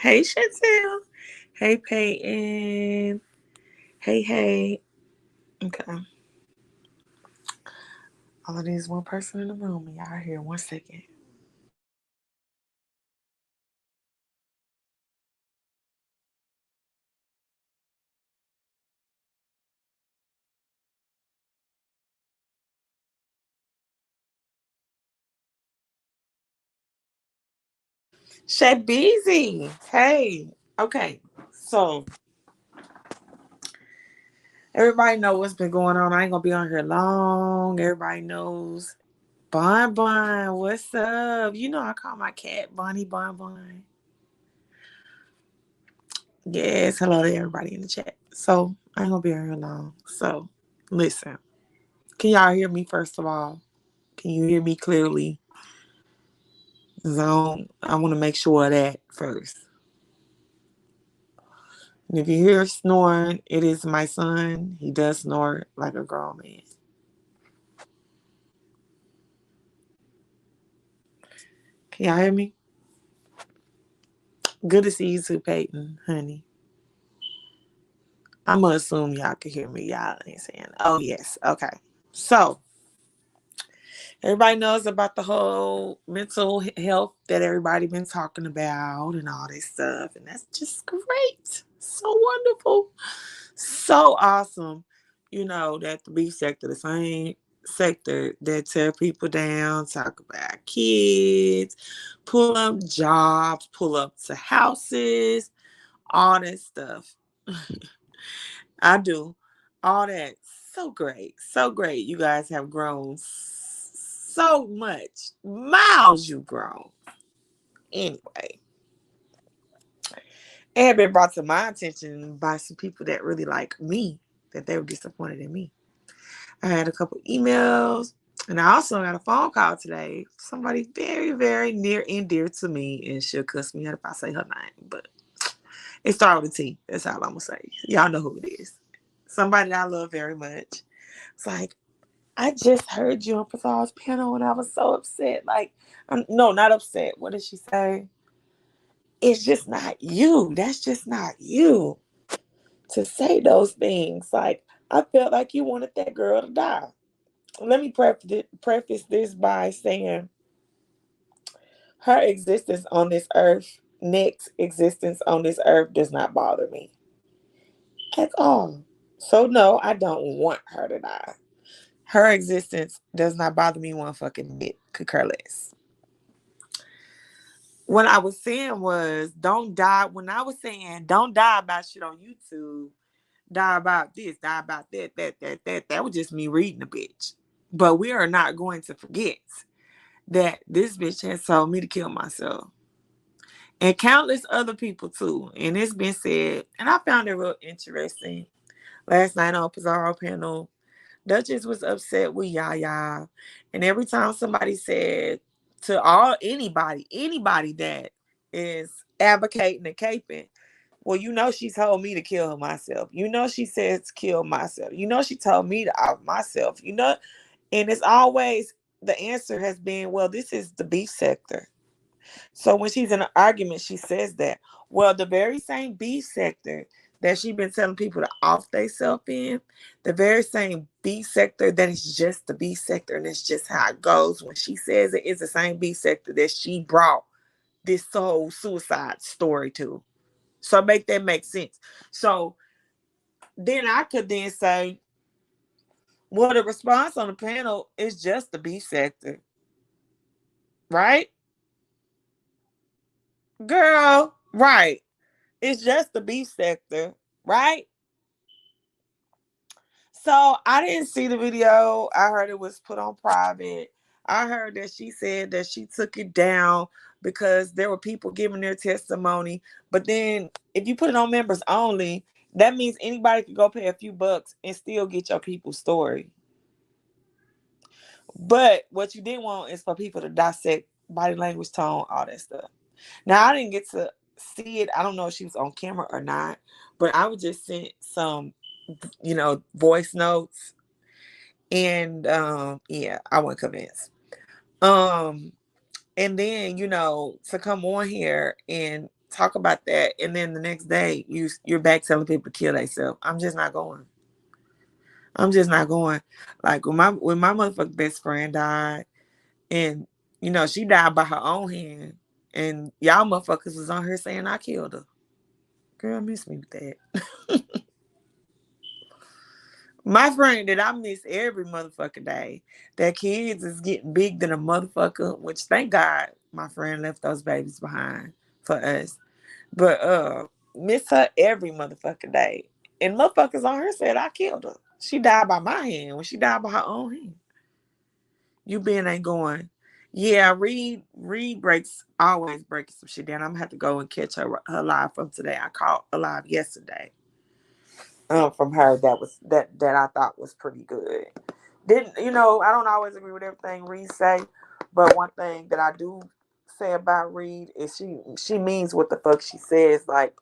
Hey, Chantel. Hey, Peyton. Hey. Okay. All of these one person in the room. Y'all here. 1 second. Shay Beezy. Hey. Okay. So everybody know what's been going on. I ain't gonna be on here long. Everybody knows. Bun. What's up? You know I call my cat Bunny Bun. Yes. Hello to everybody in the chat. So I ain't gonna be on here long. So listen. Can y'all hear me first of all? Can you hear me clearly? 'Cause I want to make sure of that first. And if you hear snoring, it is my son. He does snore like a grown man. Can y'all hear me? Good to see you too, Peyton, honey. I'm gonna assume y'all can hear me. Y'all ain't saying, oh yes, okay. So everybody knows about the whole mental health that everybody been talking about and all this stuff, and that's just great. So wonderful. So awesome, that the beef sector, the same sector that tear people down, talk about kids, pull up jobs, pull up to houses, all that stuff. I do. All that. So great. So great. You guys have grown so much. Miles you've grown. Anyway, it had been brought to my attention by some people that really like me, that they were disappointed in me. I had a couple emails, and I also got a phone call today. Somebody very, very near and dear to me, and she'll cuss me out if I say her name, but it started with a T. That's all I'm gonna say. Y'all know who it is. Somebody that I love very much. It's like, I just heard you on Pazar's panel, and I was so upset. Like, no, not upset. What did she say? It's just not you. That's just not you to say those things. Like, I felt like you wanted that girl to die. Let me preface this by saying her existence on this earth, Nick's existence on this earth, does not bother me at all. So, no, I don't want her to die. Her existence does not bother me one fucking bit. Could care less. What I was saying was, don't die. When I was saying, don't die about shit on YouTube, die about this, die about that was just me reading the bitch. But we are not going to forget that this bitch has told me to kill myself. And countless other people too. And it's been said, and I found it real interesting. Last night on Pizarro panel, Duchess was upset with Yaya. And every time somebody said to anybody that is advocating and caping, well, she told me to kill myself. She said to kill myself. She told me to off myself. And it's always, the answer has been, well, this is the beef sector. So when she's in an argument, she says that. Well, the very same beef sector that she's been telling people to off themselves in, the very same beef sector that is just the beef sector, and it's just how it goes. When she says it is the same beef sector that she brought this whole suicide story to. So make that make sense. So then I could then say, well, the response on the panel is just the beef sector, right? Girl, right. It's just the beef sector, right? So I didn't see the video. I heard it was put on private. I heard that she said that she took it down because there were people giving their testimony. But then if you put it on members only, that means anybody could go pay a few bucks and still get your people's story. But what you didn't want is for people to dissect body language, tone, all that stuff. Now, I didn't get to see it. I don't know if she was on camera or not, but I was just sent some, voice notes. And yeah, I wasn't convinced. Um, and then, to come on here and talk about that, and then the next day you're back telling people to kill themselves. I'm just not going. I'm just not going. Like when my motherfucking best friend died, and she died by her own hand, and y'all motherfuckers was on her saying I killed her. Girl, miss me with that. My friend that I miss every motherfucking day. That kids is getting big than a motherfucker, which thank God my friend left those babies behind for us. But miss her every motherfucking day. And motherfuckers on her said I killed her. She died by my hand when she died by her own hand. You been ain't going. Yeah, Reed breaks always breaking some shit down. I'm gonna have to go and catch her live from today. I caught a live yesterday. From her that I thought was pretty good. Didn't I don't always agree with everything Reed say, but one thing that I do say about Reed is she means what the fuck she says. Like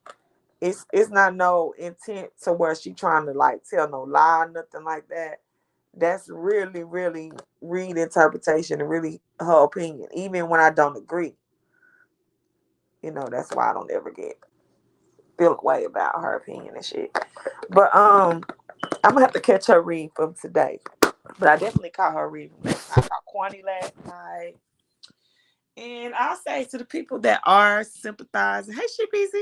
it's not no intent to where she trying to like tell no lie or nothing like that. That's really, really Reed interpretation and really her opinion. Even when I don't agree. That's why I don't ever feel a way about her opinion and shit. But I'm gonna have to catch her read from today. But I definitely caught her read from last night. I caught Kwani last night. And I'll say to the people that are sympathizing, hey ShayBZ.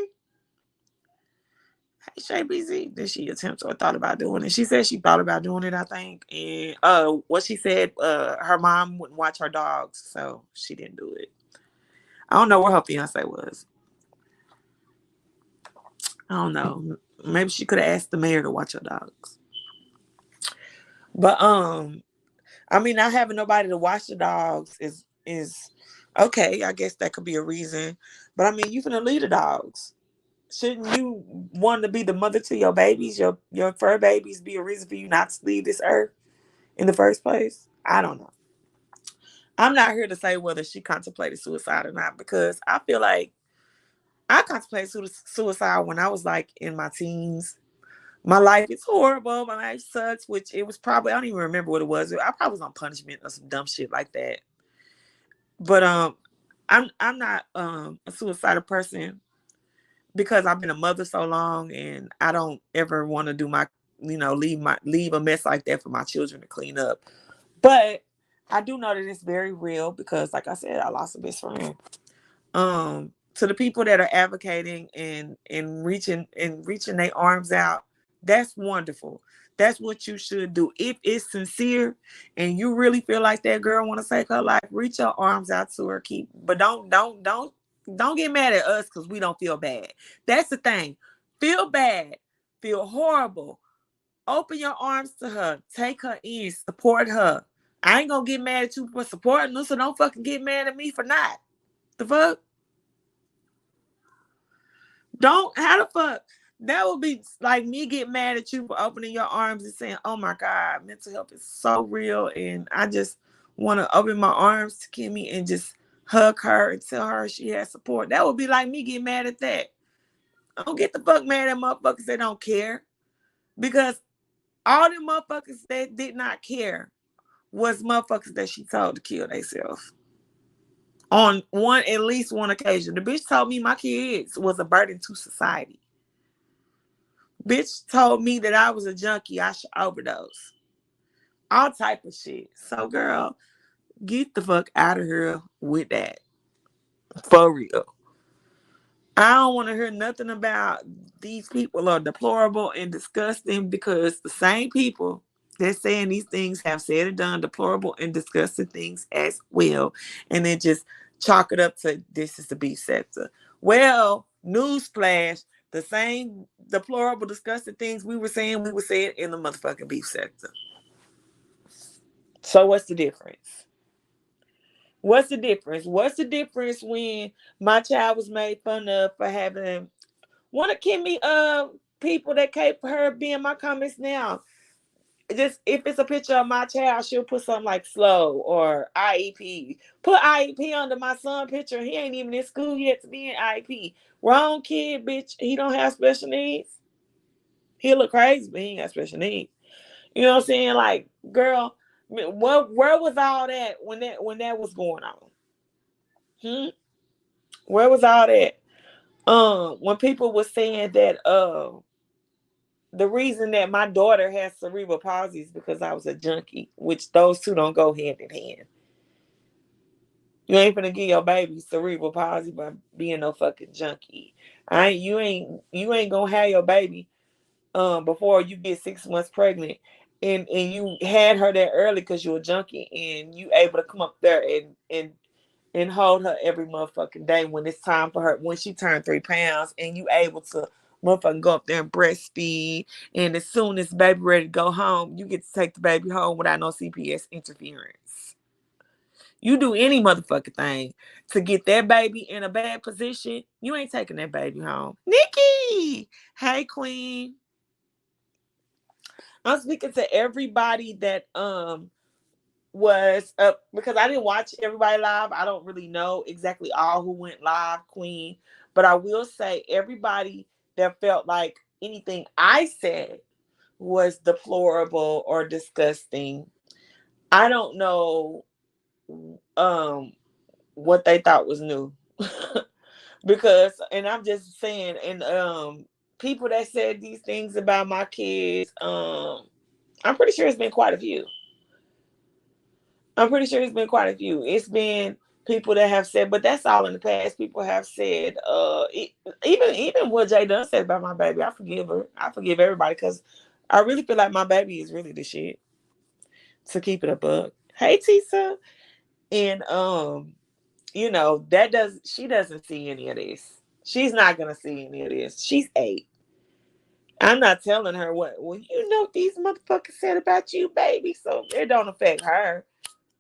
Hey ShayBZ. Did she attempt or thought about doing it? She said she thought about doing it, I think. And what she said, her mom wouldn't watch her dogs, so she didn't do it. I don't know where her fiance was. I don't know. Maybe she could have asked the mayor to watch her dogs. But I mean, not having nobody to watch the dogs is okay. I guess that could be a reason. But I mean, you finna leave the dogs. Shouldn't you want to be the mother to your babies, your fur babies, be a reason for you not to leave this earth in the first place? I don't know. I'm not here to say whether she contemplated suicide or not because I feel like I contemplated suicide when I was like in my teens. My life is horrible. My life sucks, which it was probably, I don't even remember what it was. I probably was on punishment or some dumb shit like that. But I'm not a suicidal person because I've been a mother so long and I don't ever want to do my leave a mess like that for my children to clean up. But I do know that it's very real because like I said, I lost a best friend. To the people that are advocating and reaching their arms out, that's wonderful. That's what you should do. If it's sincere and you really feel like that girl want to take her life, reach your arms out to her. But don't get mad at us because we don't feel bad. That's the thing. Feel bad, feel horrible. Open your arms to her, take her in, support her. I ain't gonna get mad at you for supporting her, so don't fucking get mad at me for not. The fuck? Don't how the fuck that would be like me get mad at you for opening your arms and saying, "Oh my God, mental health is so real," and I just want to open my arms to Kimmy and just hug her and tell her she has support. That would be like me getting mad at that. I don't get the fuck mad at motherfuckers that don't care because all the motherfuckers that did not care was motherfuckers that she told to kill themselves. On at least one occasion, the bitch told me my kids was a burden to society. Bitch told me that I was a junkie. I should overdose. All type of shit. So, girl, get the fuck out of here with that. For real. I don't want to hear nothing about these people are deplorable and disgusting because the same people that saying these things have said and done deplorable and disgusting things as well. And then just chalk it up to this is the beef sector. Well, newsflash, the same deplorable, disgusting things we were saying in the motherfucking beef sector. So what's the difference? What's the difference? What's the difference when my child was made fun of for having one of Kimmy people that came for her being my comments now? Just if it's a picture of my child, she'll put something like slow or IEP. Put IEP under my son picture. He ain't even in school yet to be in IEP. Wrong kid, bitch. He don't have special needs. He look crazy, but he ain't got special needs. You know what I'm saying? Like, girl, where was all that when that was going on? Where was all that? When people were saying that the reason that my daughter has cerebral palsy is because I was a junkie, which those two don't go hand in hand. You ain't finna give your baby cerebral palsy by being no fucking junkie. You ain't gonna have your baby before you get 6 months pregnant, and you had her that early because you're a junkie, and you able to come up there and hold her every motherfucking day when it's time for her, when she turned 3 pounds, and you able to motherfucking go up there and breastfeed. And as soon as baby ready to go home, you get to take the baby home without no CPS interference. You do any motherfucking thing to get that baby in a bad position, you ain't taking that baby home. Nikki! Hey, queen. I'm speaking to everybody that was because I didn't watch everybody live. I don't really know exactly all who went live, queen. But I will say everybody that felt like anything I said was deplorable or disgusting. I don't know um what they thought was new. Because, and I'm just saying, and people that said these things about my kids, I'm pretty sure it's been quite a few. I'm pretty sure it's been quite a few. It's been people that have said, but that's all in the past. People have said, even what Jay Dunn said about my baby, I forgive her. I forgive everybody because I really feel like my baby is really the shit. To keep it a bug. Hey, Tisa, and she doesn't see any of this. She's not gonna see any of this. She's 8. I'm not telling her what. Well, these motherfuckers said about you, baby. So it don't affect her.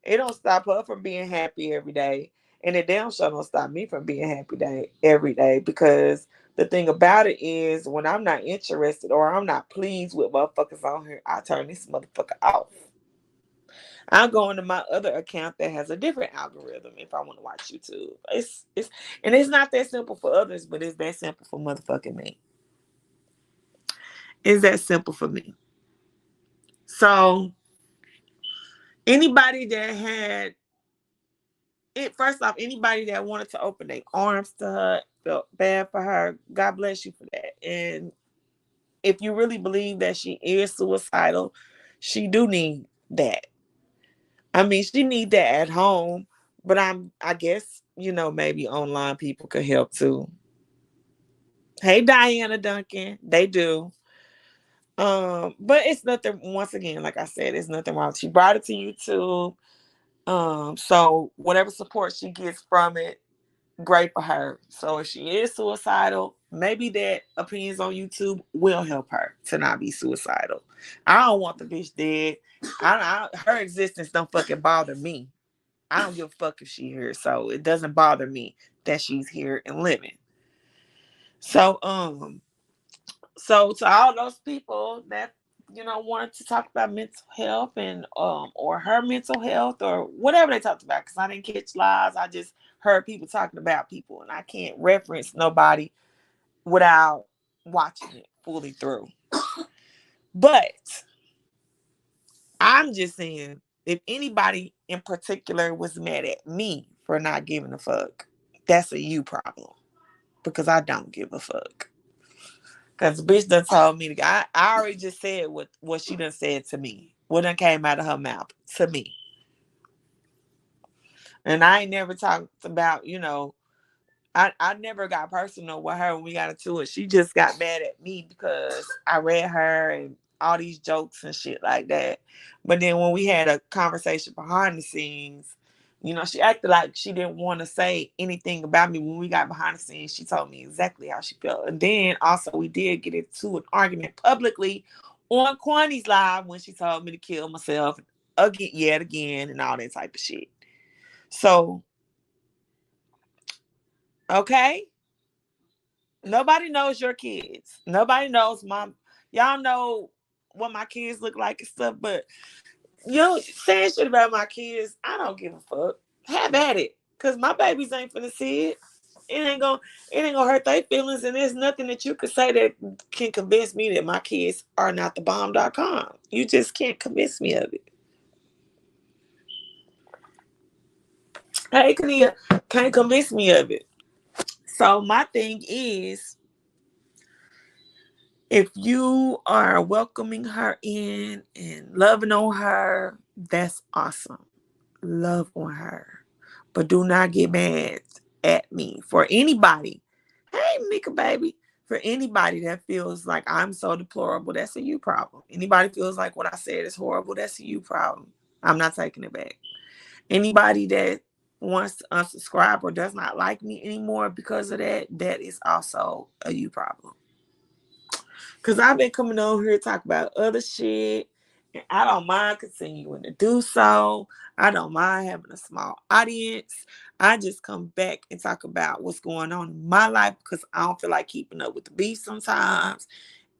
It don't stop her from being happy every day. And it damn sure don't stop me from being happy every day. Because the thing about it is when I'm not interested or I'm not pleased with motherfuckers on here, I turn this motherfucker off. I'll go into my other account that has a different algorithm if I want to watch YouTube. It's not that simple for others, but it's that simple for motherfucking me. It's that simple for me. So anybody that had first off, anybody that wanted to open their arms to her, felt bad for her. God bless you for that. And if you really believe that she is suicidal, she do need that. I mean, she need that at home, but I guess, maybe online people could help too. Hey, Diana Duncan, they do. But it's nothing, once again, like I said, it's nothing wrong. She brought it to YouTube. So whatever support she gets from it, great for her. So if she is suicidal, maybe that opinions on YouTube will help her to not be suicidal. I don't want the bitch dead. Her existence don't fucking bother me. I don't give a fuck if she here. So it doesn't bother me that she's here and living. So to all those people that wanted to talk about mental health and or her mental health or whatever they talked about, because I didn't catch lives, I just heard people talking about people, and I can't reference nobody without watching it fully through. But I'm just saying, if anybody in particular was mad at me for not giving a fuck, that's a you problem, because I don't give a fuck. Because the bitch done told me, I already just said what she done said to me. What done came out of her mouth to me. And I ain't never talked about, I never got personal with her when we got into it. She just got mad at me because I read her and all these jokes and shit like that. But then when we had a conversation behind the scenes, she acted like she didn't want to say anything about me. When we got behind the scenes, she told me exactly how she felt. And then also we did get into an argument publicly on Kwani's live when she told me to kill myself again, yet again, and all that type of shit. So, okay. Nobody knows your kids. Nobody knows y'all know what my kids look like and stuff, but saying shit about my kids, I don't give a fuck. Have at it. Cause my babies ain't finna see it. It ain't gonna hurt their feelings, and there's nothing that you could say that can convince me that my kids are not the bomb.com. You just can't convince me of it. Hey, Kania, can't convince me of it. So my thing is, if you are welcoming her in and loving on her, that's awesome. Love on her. But do not get mad at me for anybody. Hey, Mika, baby. For anybody that feels like I'm so deplorable, that's a you problem. Anybody feels like what I said is horrible, that's a you problem. I'm not taking it back. Anybody that wants to unsubscribe or does not like me anymore because of that, that is also a you problem. Because I've been coming over here to talk about other shit, and I don't mind continuing to do so. I don't mind having a small audience. I just come back and talk about what's going on in my life because I don't feel like keeping up with the beef sometimes.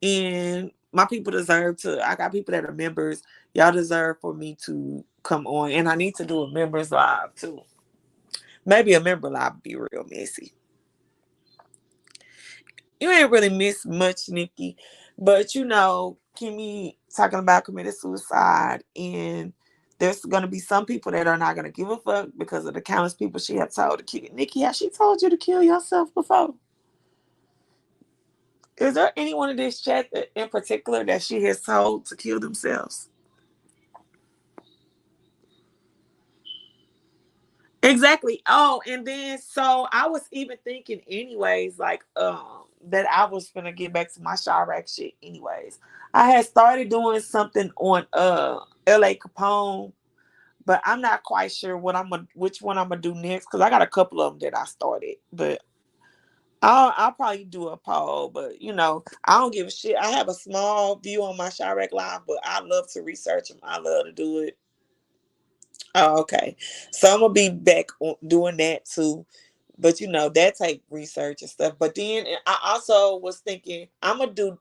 And my people deserve to, I got people that are members. Y'all deserve for me to come on. And I need to do a members live too. Maybe a member live would be real messy. You ain't really missed much, Nikki. But you know, Kimmy talking about committed suicide, and there's gonna be some people that are not gonna give a fuck because of the countless people she have told to kill. Nikki, has she told you to kill yourself before? Is there anyone in this chat that, in particular, that she has told to kill themselves? Exactly. Oh, and then so I was even thinking anyways, like that I was gonna get back to my Chirac shit anyways. I had started doing something on LA Capone, but I'm not quite sure which one I'm gonna do next because I got a couple of them that I started. But I'll probably do a poll, but you know, I don't give a shit. I have a small view on my Chirac live, but I love to research them. I love to do it. Oh, okay. So I'm gonna be back on doing that too. But you know, that take research and stuff. But then I also was thinking I'm gonna do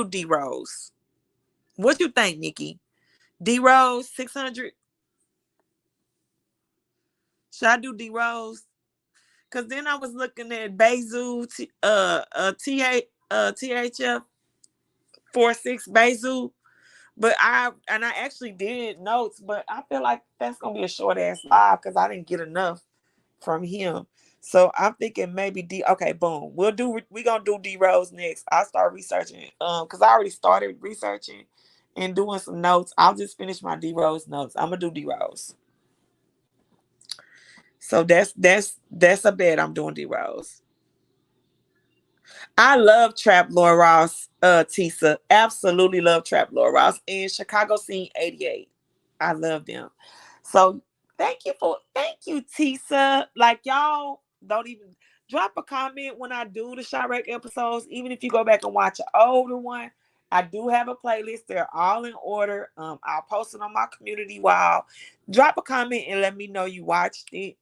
D Rose. What you think, Nikki? D Rose 600. Should I do D Rose? Cause then I was looking at Bezu THF 46 Bezu. But I actually did notes, but I feel like that's gonna be a short ass live because I didn't get enough from him. So I'm thinking maybe okay, boom. We gonna do D Rose next. I'll start researching. Because I already started researching and doing some notes. I'll just finish my D Rose notes. I'm gonna do D Rose. So that's a bet. I'm doing D Rose. I love Trap Laura Ross, Tisa. Absolutely love Trap Laura Ross and Chicago Scene 88. I love them. So thank you, Tisa. Like y'all don't even drop a comment when I do the Chirac episodes. Even if you go back and watch an older one, I do have a playlist. They're all in order. I'll post it on my community wall. Drop a comment and let me know you watched it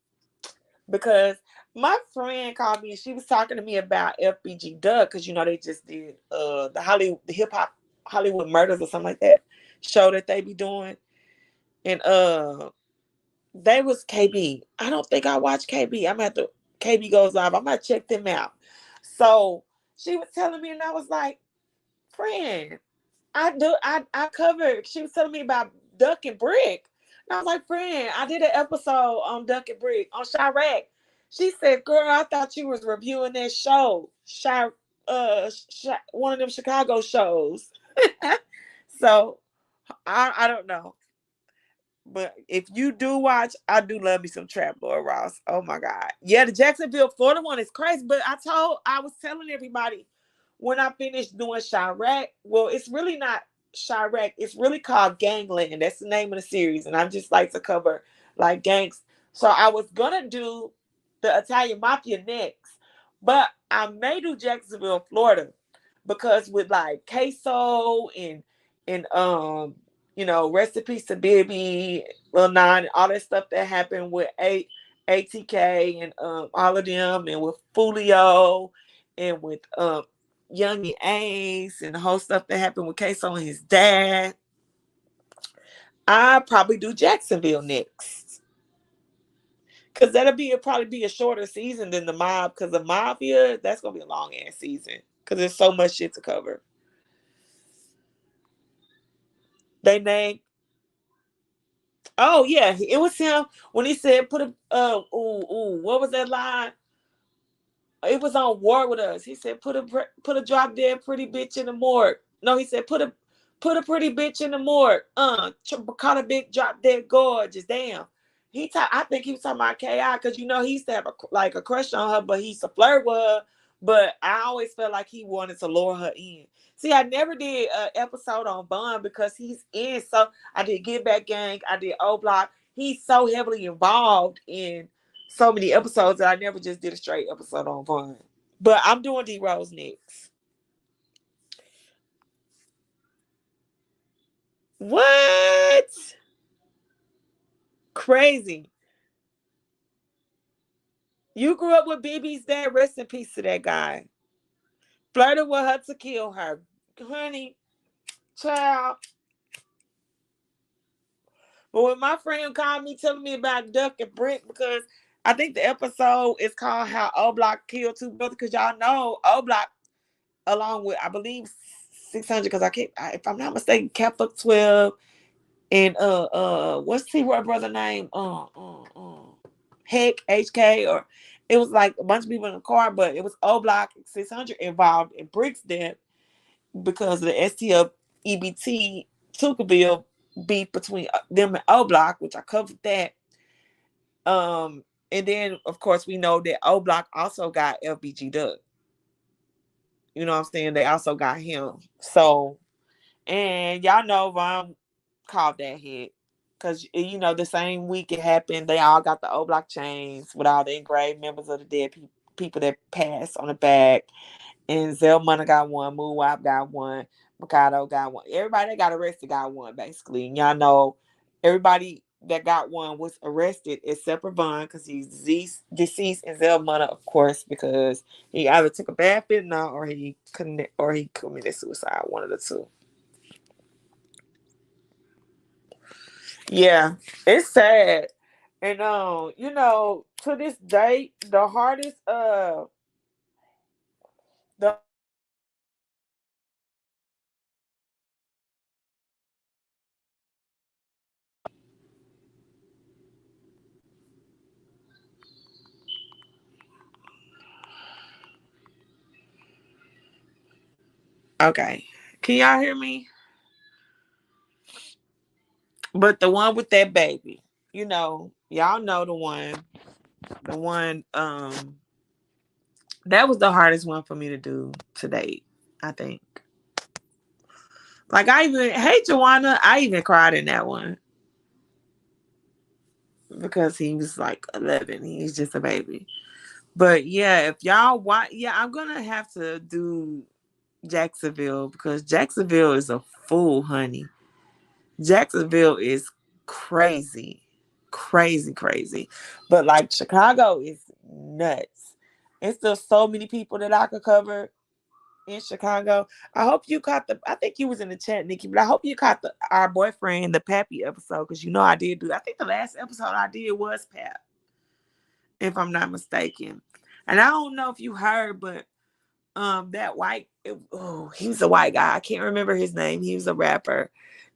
because my friend called me and she was talking to me about FBG Duck because you know they just did the hip hop Hollywood murders or something like that show that they be doing. And they was KB. I don't think I watched KB. I'm at the KB goes live. I'm gonna check them out. So she was telling me, and I was like, friend, I covered. She was telling me about Duck and Brick. And I was like, friend, I did an episode on Duck and Brick on Chirac. She said, girl, I thought you was reviewing that show. One of them Chicago shows. So I don't know. But if you do watch, I do love me some Trap Lord Ross. Oh my God. Yeah, the Jacksonville, Florida one is crazy. But I was telling everybody when I finished doing Chirac, well, it's really not Chirac. It's really called Gangland. That's the name of the series. And I just like to cover like gangs. So I was gonna do the Italian Mafia next, but I may do Jacksonville, Florida, because with like Queso and you know, rest in peace to Bibby, Lil Nine, all that stuff that happened with ATK and all of them, and with Fulio and with Young and Ace and the whole stuff that happened with Queso and his dad. I probably do Jacksonville next. Cause probably be a shorter season than the mob. Cause the mafia, that's gonna be a long ass season. Cause there's so much shit to cover. They named. Oh yeah, it was him when he said put a what was that line? It was on War with Us. He said, put a drop dead pretty bitch in the morgue. No, he said, put a pretty bitch in the morgue. Caught a big drop dead gorgeous. Damn. I think he was talking about Ki, because he used to have a crush on her, but he used to flirt with her. But I always felt like he wanted to lure her in. See, I never did an episode on Bun because he's in. So I did Get Back Gang. I did O Block. He's so heavily involved in so many episodes that I never just did a straight episode on Vaughn. But I'm doing D Rose next. What? Crazy. You grew up with BB's dad. Rest in peace to that guy. Flirted with her to kill her. Honey, child. But when my friend called me telling me about Duck and Brent, because I think the episode is called How O Block Killed Two Brothers, because y'all know O Block, along with, I believe, 600, because if I'm not mistaken, Cat 12, and what's T-Roy brother name? Heck, HK, or it was like a bunch of people in the car, but it was O Block 600 involved in Brick's death because of the STL EBT Tuckerville beef between them and O Block, which I covered that. And then of course we know that O Block also got FBG Duck. You know what I'm saying? They also got him. So, and y'all know Von called that hit. Because, the same week it happened, they all got the O Block chains with all the engraved members of the dead people that passed on the back. And Zell Munna got one, Moo Wop got one, Mikado got one. Everybody that got arrested got one, basically. And y'all know everybody that got one was arrested except for Von, because he's deceased, and Zell Munna, of course, because he either took a bad fentanyl or he committed suicide, one of the two. Yeah, it's sad. And to this day, the hardest the okay. Can y'all hear me? But the one with that baby, y'all know the one that was the hardest one for me to do to date, I think. Like, hey Joanna, I even cried in that one because he was like 11. He's just a baby. But yeah, if y'all want, yeah, I'm gonna have to do Jacksonville, because Jacksonville is a fool, honey. Jacksonville is crazy, crazy, crazy. But like Chicago is nuts. It's still so many people that I could cover in Chicago. I hope you caught I think you was in the chat, Nikki, but I hope you caught our boyfriend, the Pappy episode, because I did I think the last episode I did was Pap, if I'm not mistaken. And I don't know if you heard, but that he was a white guy. I can't remember his name. He was a rapper,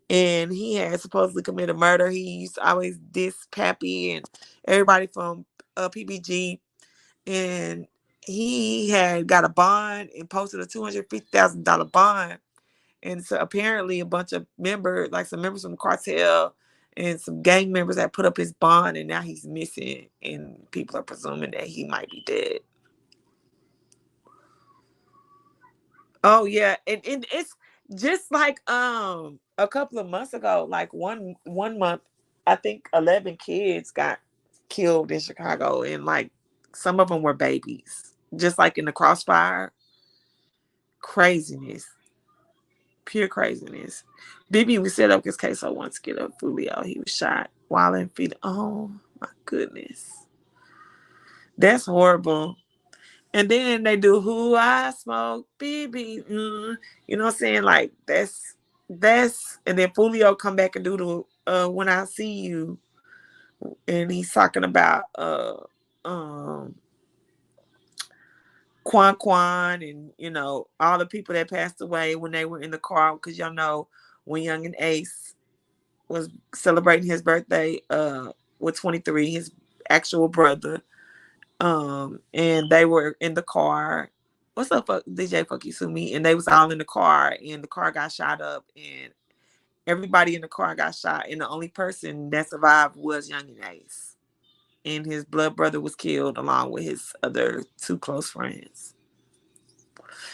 and he had supposedly committed murder. He used to always diss Pappy and everybody from PBG, and he had got a bond and posted a $250,000 bond. And so apparently a bunch of members, like some members from the cartel and some gang members, that put up his bond, and now he's missing, and people are presuming that he might be dead. Oh yeah, and it's just like a couple of months ago, like one month, I think 11 kids got killed in Chicago, and like some of them were babies, just like in the crossfire. Craziness, pure craziness. BB, we set up his case on once get up Fulio. He was shot while in feet. Oh my goodness, that's horrible. And then they do Who I Smoke, BB. You know what I'm saying? Like, and then Fulio come back and do the When I See You. And he's talking about Quan and, all the people that passed away when they were in the car. Because y'all know when Young and Ace was celebrating his birthday with 23, his actual brother. And they were in the car. What's up, DJ Fuck You Sue Me? And they was all in the car, and the car got shot up, and everybody in the car got shot, and the only person that survived was Young and Ace. And his blood brother was killed along with his other two close friends.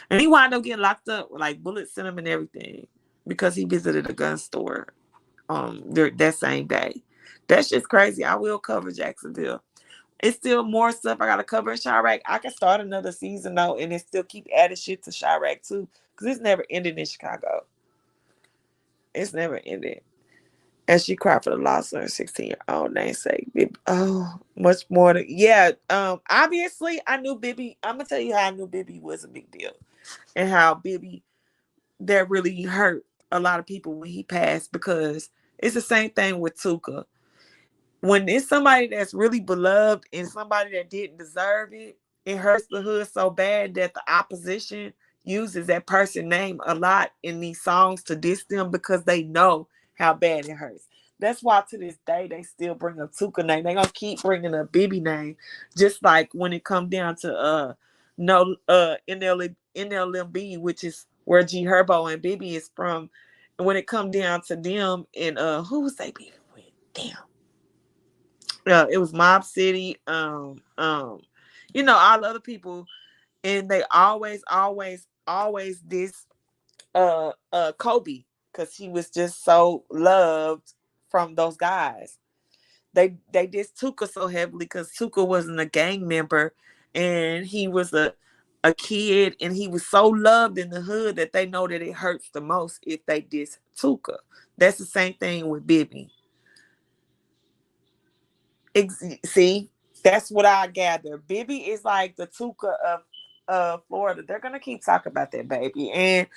And he wound up getting locked up with like bullets in him and everything because he visited a gun store that same day. That's just crazy. I will cover Jacksonville. It's still more stuff I gotta cover in Chiraq. I can start another season though, and then still keep adding shit to Chiraq too, because it's never ended in Chicago. It's never ended. And she cried for the loss of her 16-year-old namesake. Oh, much more than obviously I knew Bibby. I'm gonna tell you how I knew Bibby was a big deal, and how Bibby that really hurt a lot of people when he passed, because it's the same thing with Tuka. When it's somebody that's really beloved and somebody that didn't deserve it, it hurts the hood so bad that the opposition uses that person's name a lot in these songs to diss them because they know how bad it hurts. That's why to this day they still bring up Tuka name. They gonna keep bringing up Bibby name, just like when it come down to no NLMB, which is where G Herbo and Bibby is from. And when it come down to them and who was they beefing with? Damn. It was Mob City, all the other people, and they always this Kobe, because he was just so loved from those guys. They dissed Tuka so heavily because Tuka wasn't a gang member, and he was a kid, and he was so loved in the hood that they know that it hurts the most if they diss Tuka. That's the same thing with Bibby. See, that's what I gather. Bibby is like the Tuka of Florida. They're gonna keep talking about that baby, and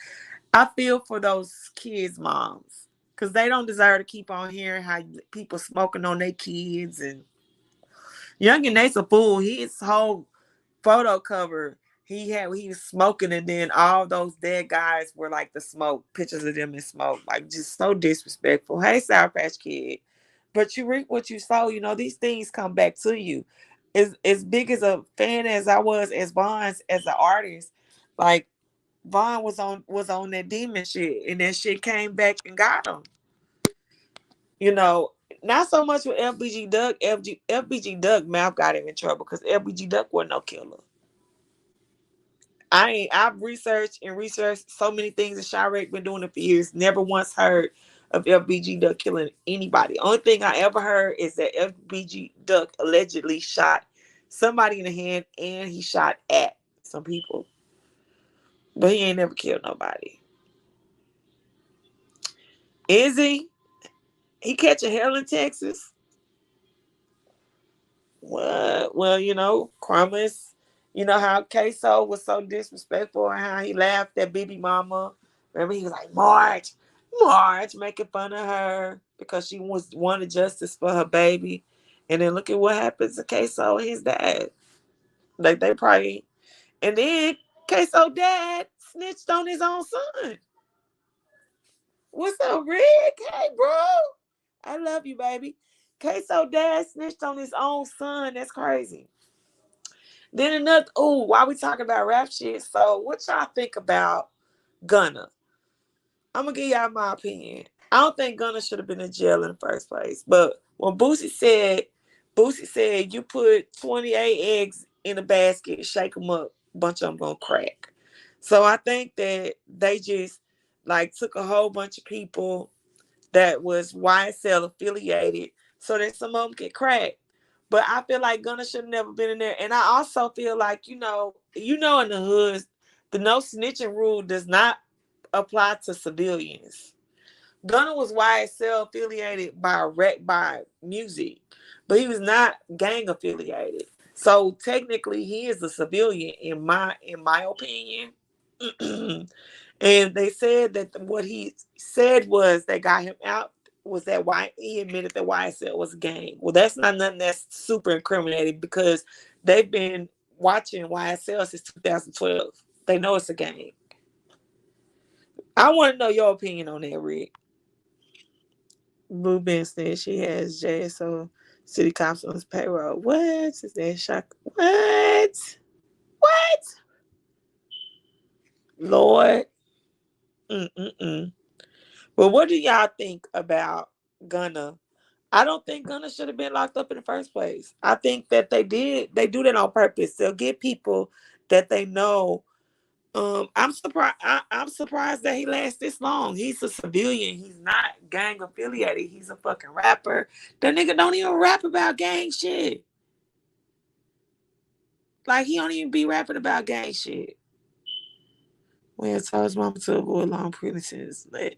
I feel for those kids' moms because they don't deserve to keep on hearing how people smoking on their kids. And Young and Nate's a fool. His whole photo cover he was smoking, and then all those dead guys were like the smoke pictures of them in smoke, like just so disrespectful. Hey, Sour Patch Kid, but you reap what you sow. These things come back to you. As big as a fan as I was as Von's as an artist, like Von was on that demon shit, and that shit came back and got him. Not so much with FBG Duck. FBG Duck mouth got him in trouble because FBG Duck wasn't no killer. I've researched so many things, and Chiraq been doing it for years. Never once heard of FBG Duck killing anybody. Only thing I ever heard is that FBG Duck allegedly shot somebody in the hand, and he shot at some people. But he ain't never killed nobody. Is he? He catching hell in Texas? What? Well, Kramis, how Queso was so disrespectful and how he laughed at Bibi Mama. Remember, he was like, March, making fun of her because she wanted justice for her baby. And then look at what happens to Queso and his dad. Like, they probably. And then Queso dad snitched on his own son. What's up, Rick? Hey, bro. I love you, baby. Queso dad snitched on his own son. That's crazy. Then another, while we talking about rap shit, so what y'all think about Gunna? I'm gonna give y'all my opinion. I don't think Gunna should have been in jail in the first place. But when Boosie said you put 28 eggs in a basket, shake them up, a bunch of them gonna crack. So I think that they just like took a whole bunch of people that was YSL affiliated so that some of them could crack. But I feel like Gunna should have never been in there. And I also feel like, in the hoods, the no snitching rule does not apply to civilians. Gunna was YSL affiliated by music, but he was not gang affiliated. So technically he is a civilian in my opinion. And they said that what he said was they got him out was that he admitted that YSL was a gang. Well, that's not nothing that's super incriminating because they've been watching YSL since 2012. They know it's a gang. I want to know your opinion on that, Rick. Blue Ben said she has JSO City council's payroll. What? Is that shock? What? What? Lord. Mm-mm-mm. Well, what do y'all think about Gunna? I don't think Gunna should have been locked up in the first place. I think that they do that on purpose. They'll get people that they know. I'm surprised. I'm surprised that he lasts this long. He's a civilian. He's not gang affiliated. He's a fucking rapper. That nigga don't even rap about gang shit. Like he don't even be rapping about gang shit. When told his mama to avoid long pregnancies, let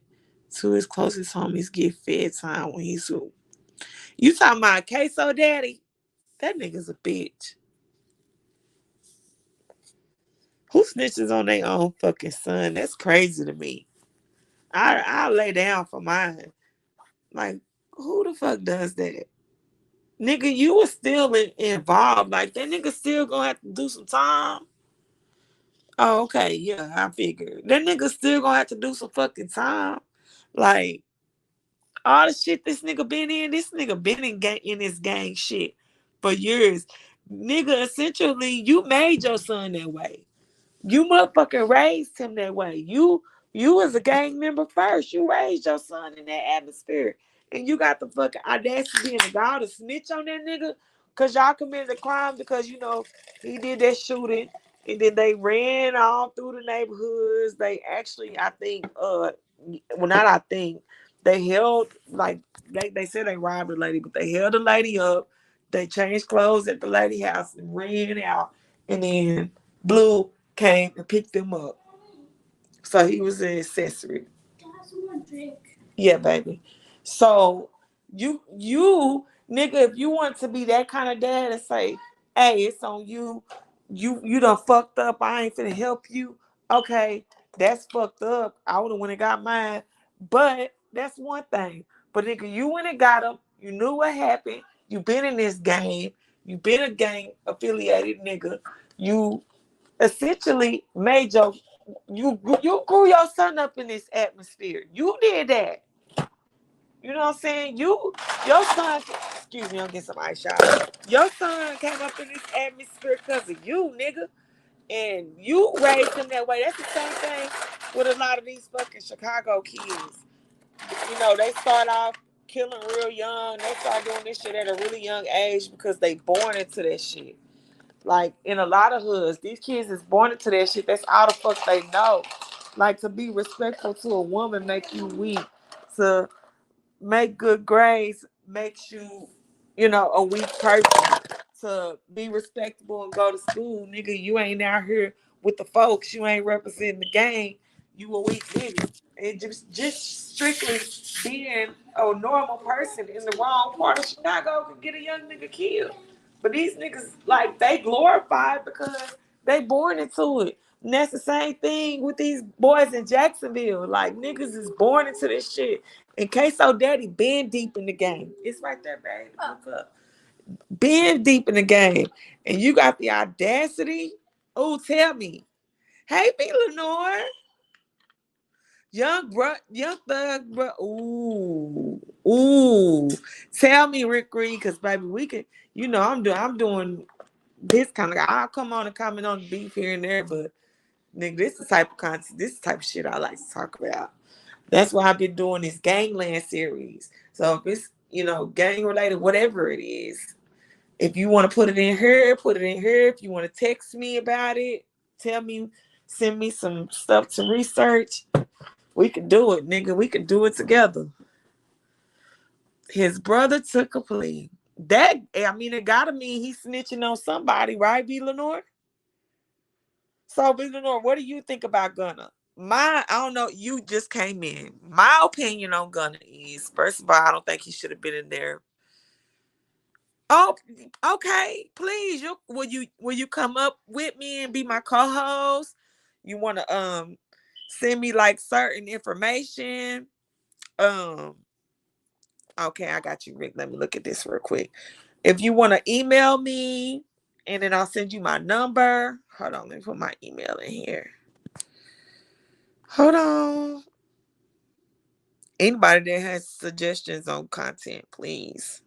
to his closest homies get fed time when he's swoop. You talking about Queso Daddy? That nigga's a bitch. Who snitches on their own fucking son? That's crazy to me. I lay down for mine. Like, who the fuck does that? Nigga, you was still involved. Like, that nigga still gonna have to do some time. Oh, okay, yeah, I figured. That nigga still gonna have to do some fucking time. Like, all the shit this nigga been in, this nigga been in this gang shit for years. Nigga, essentially, you made your son that way. You motherfucking raised him that way. You was a gang member first. You raised your son in that atmosphere. And you got the fucking audacity and the gall to snitch on that nigga because y'all committed a crime because, he did that shooting. And then they ran all through the neighborhoods. They actually, I think, well, not I think, they held, like, they said they robbed the lady, but they held the lady up. They changed clothes at the lady house and ran out. And then Blue came and picked him up. So he was an accessory. Yeah, baby. So you nigga, if you want to be that kind of dad and say, hey, it's on you. You done fucked up. I ain't finna help you. Okay, that's fucked up. I would have went and got mine. But that's one thing. But nigga, you went and got him. You knew what happened. You been in this game. You been a gang affiliated nigga. You essentially made you grew your son up in this atmosphere. You did that. You know what I'm saying? Your son, excuse me, I'm getting some ice shot. Your son came up in this atmosphere because of you, nigga. And you raised him that way. That's the same thing with a lot of these fucking Chicago kids. They start off killing real young. They start doing this shit at a really young age because they born into that shit. Like in a lot of hoods, these kids is born into that shit. That's all the fuck they know. Like to be respectful to a woman make you weak. To make good grades makes you, a weak person. To be respectable and go to school, nigga, you ain't out here with the folks. You ain't representing the gang. You a weak nigga. And just strictly being a normal person in the wrong part of Chicago could get a young nigga killed. But these niggas, like, they glorified because they born into it. And that's the same thing with these boys in Jacksonville. Like, niggas is born into this shit. In Queso Daddy, been deep in the game. It's right there, babe. Look up. Been deep in the game. And you got the audacity. Oh, tell me. Hey, B. Lenore. Young thug, bro. Ooh, ooh. Tell me, Rick Green, because baby, we can. I'm doing this kind of. I'll come on and comment on the beef here and there, but nigga, this is the type of content. This is the type of shit I like to talk about. That's why I've been doing this Gangland series. So if it's gang related, whatever it is, if you want to put it in here, put it in here. If you want to text me about it, tell me, send me some stuff to research. We could do it, nigga. We could do it together. His brother took a plea. It gotta mean he's snitching on somebody, right, B. Lenore? So, B. Lenore, what do you think about Gunna? I don't know. You just came in. My opinion on Gunna is, first of all, I don't think he should have been in there. Oh, okay. Please, will you come up with me and be my co-host? You want to send me like certain information? Um, Okay, I got you, Rick. Let me look at this real quick. If you want to email me, and then I'll send you my number. Hold on, let me put my email in here. Hold on. Anybody that has suggestions on content, please.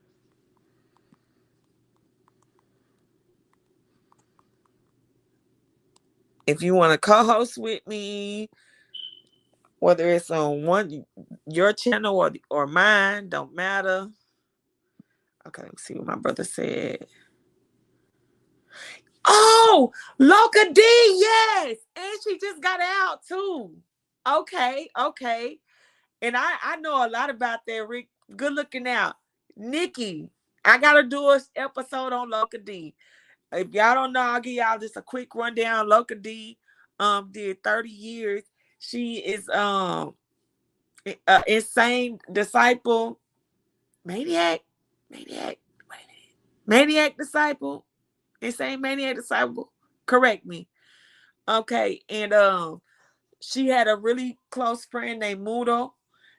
If you want to co-host with me, whether it's on your channel or mine, don't matter. Okay, let me see what my brother said. Oh, Loca D, yes. And she just got out too. Okay. And I know a lot about that, Rick. Good looking out. Nikki, I gotta do an episode on Loca D. If y'all don't know, I'll give y'all just a quick rundown. Loca D did 30 years. She is insane disciple, maniac disciple, insane maniac disciple. Correct me. Okay, and she had a really close friend named Mudo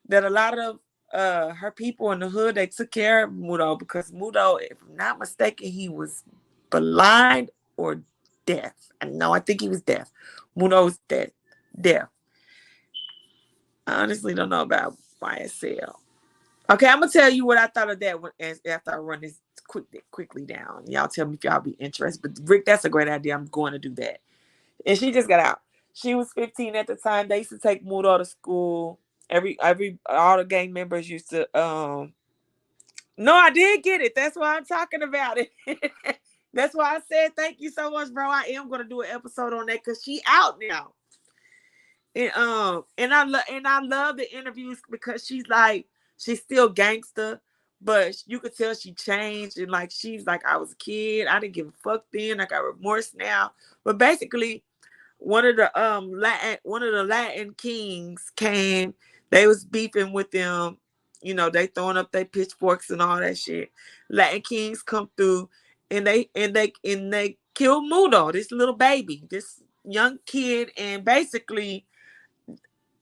that a lot of her people in the hood, they took care of Mudo because Mudo, if I'm not mistaken, he was blind or deaf. No, I think he was deaf. Mudo was deaf. I honestly don't know about YSL. Okay, I'm gonna tell you what I thought of that after I run this quickly down. Y'all tell me if y'all be interested. But Rick, that's a great idea. I'm going to do that. And she just got out. She was 15 at the time. They used to take Mudo to school. All the gang members used to No, I did get it. That's why I'm talking about it. That's why I said thank you so much, bro. I am gonna do an episode on that because she out now. And I love the interviews because she's still gangster, but you could tell she changed and like she's like, I was a kid, I didn't give a fuck then, I got remorse now. But basically, one of the Latin kings came, they was beefing with them, they throwing up their pitchforks and all that shit. Latin kings come through and they kill Mudo, this little baby, this young kid, and basically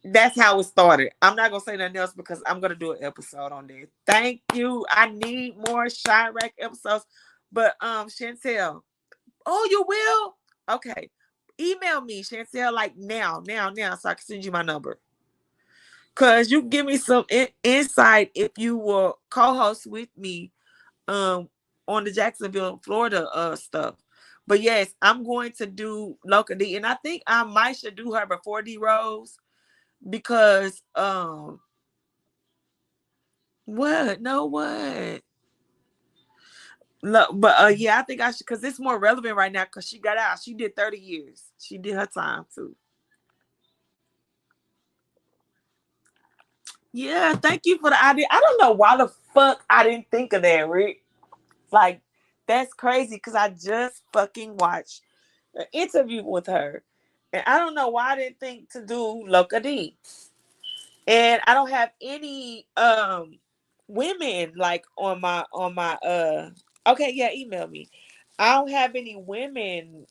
that's how it started. I'm not gonna say nothing else because I'm gonna do an episode on this. Thank you. I need more Chiraq episodes. But Chantel, oh, you will? Okay. Email me, Chantel, like now, so I can send you my number. Cause you give me some insight if you will co-host with me on the Jacksonville, Florida stuff. But yes, I'm going to do Loca D, and I think I might should do her before D Rose because what? No, what? Look, but yeah, I think I should because it's more relevant right now because she got out. She did 30 years. She did her time too. Yeah, thank you for the idea. I don't know why the fuck I didn't think of that, Rick. Like, that's crazy because I just fucking watched an interview with her. And I don't know why I didn't think to do Loca D. And I don't have any women like on my okay, yeah, email me. I don't have any women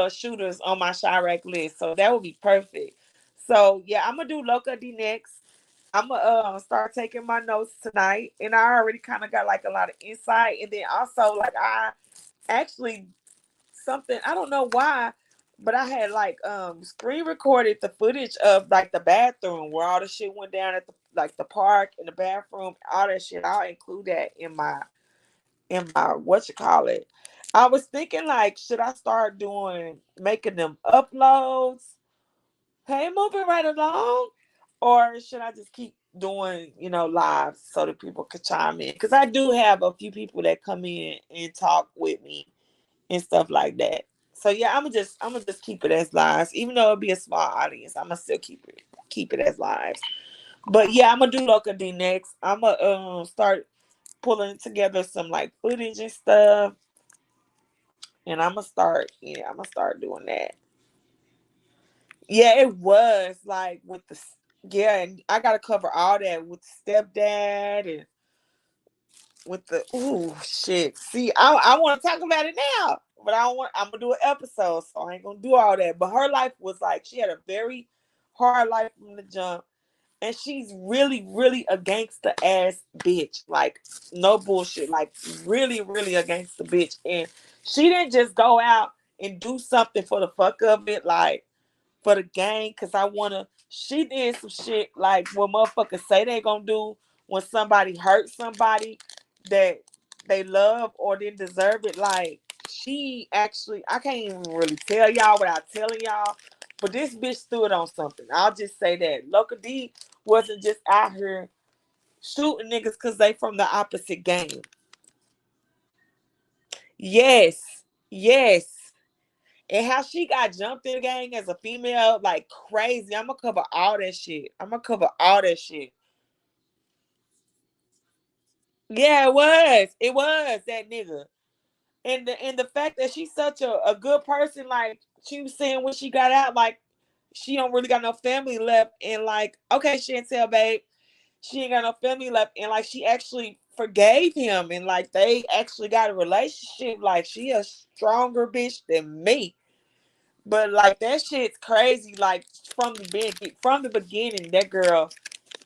shooters on my Chiraq list, so that would be perfect. So yeah, I'm gonna do Loca D next. I'm gonna start taking my notes tonight, and I already kind of got like a lot of insight, and then also like I actually something I don't know why, but I had like screen recorded the footage of like the bathroom where all the shit went down at the park and the bathroom, all that shit. I'll include that in my what you call it. I was thinking like, should I start making them uploads? Hey, moving right along, or should I just keep doing live so that people could chime in? Because I do have a few people that come in and talk with me and stuff like that. So yeah, I'm gonna just keep it as lives, even though it'll be a small audience. I'm gonna still keep it as lives. But yeah, I'm gonna do Loca D next. I'm gonna start pulling together some like footage and stuff, and I'm gonna start doing that. Yeah, it was like with the yeah, and I gotta cover all that with the stepdad and with the ooh shit. See, I want to talk about it now, but I don't want. I'm gonna do an episode, so I ain't gonna do all that. But her life was like she had a very hard life from the jump, and she's really, really a gangster ass bitch. Like no bullshit. Like really, really a gangster bitch. And she didn't just go out and do something for the fuck of it, like for the gang. Cause I wanna. She did some shit like what motherfuckers say they gonna do when somebody hurts somebody that they love or didn't deserve it. Like she actually, I can't even really tell y'all without telling y'all, but this bitch stood on something. I'll just say that. Loca D wasn't just out here shooting niggas because they from the opposite gang. Yes. Yes. And how she got jumped in the gang as a female, like crazy. I'm gonna cover all that shit. I'm gonna cover all that shit. Yeah, it was. It was that nigga. And the fact that she's such a good person, like she was saying when she got out, like she don't really got no family left, and like, okay, Chantel, babe, she ain't got no family left, and like she actually forgave him, and like they actually got a relationship. Like she a stronger bitch than me. But like that shit's crazy. Like from the beginning, that girl,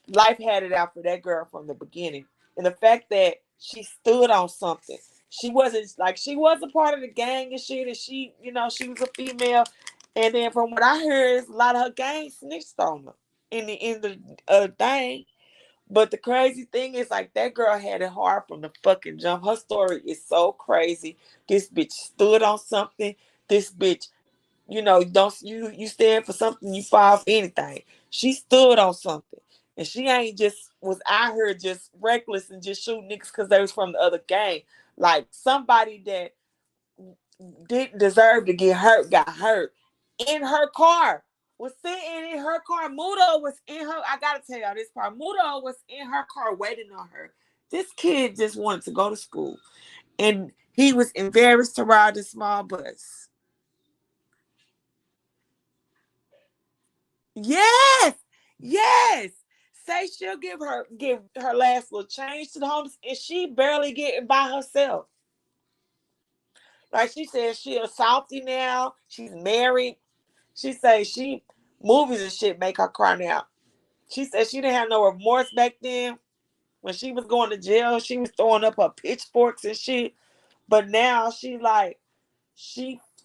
life had it out for that girl from the beginning. And the fact that she stood on something. She wasn't like, she was a part of the gang and shit, and she, she was a female. And then from what I heard, a lot of her gang snitched on her in the thing. But the crazy thing is, like, that girl had it hard from the fucking jump. Her story is so crazy. This bitch stood on something. This bitch, don't you stand for something, you fall for anything. She stood on something. And she ain't just was out here just reckless and just shooting niggas because they was from the other gang. Like somebody that didn't deserve to get hurt got hurt in her car. Was sitting in her car. Mudo was in her. I gotta tell y'all this part. Mudo was in her car waiting on her. This kid just wanted to go to school, and he was embarrassed to ride the small bus. Yes, yes. Say she'll give her last little change to the homeless, and she barely getting by herself. Like she said, she a softy now. She's married. She say she movies and shit make her cry now. She said she didn't have no remorse back then. When she was going to jail, she was throwing up her pitchforks and shit. But now she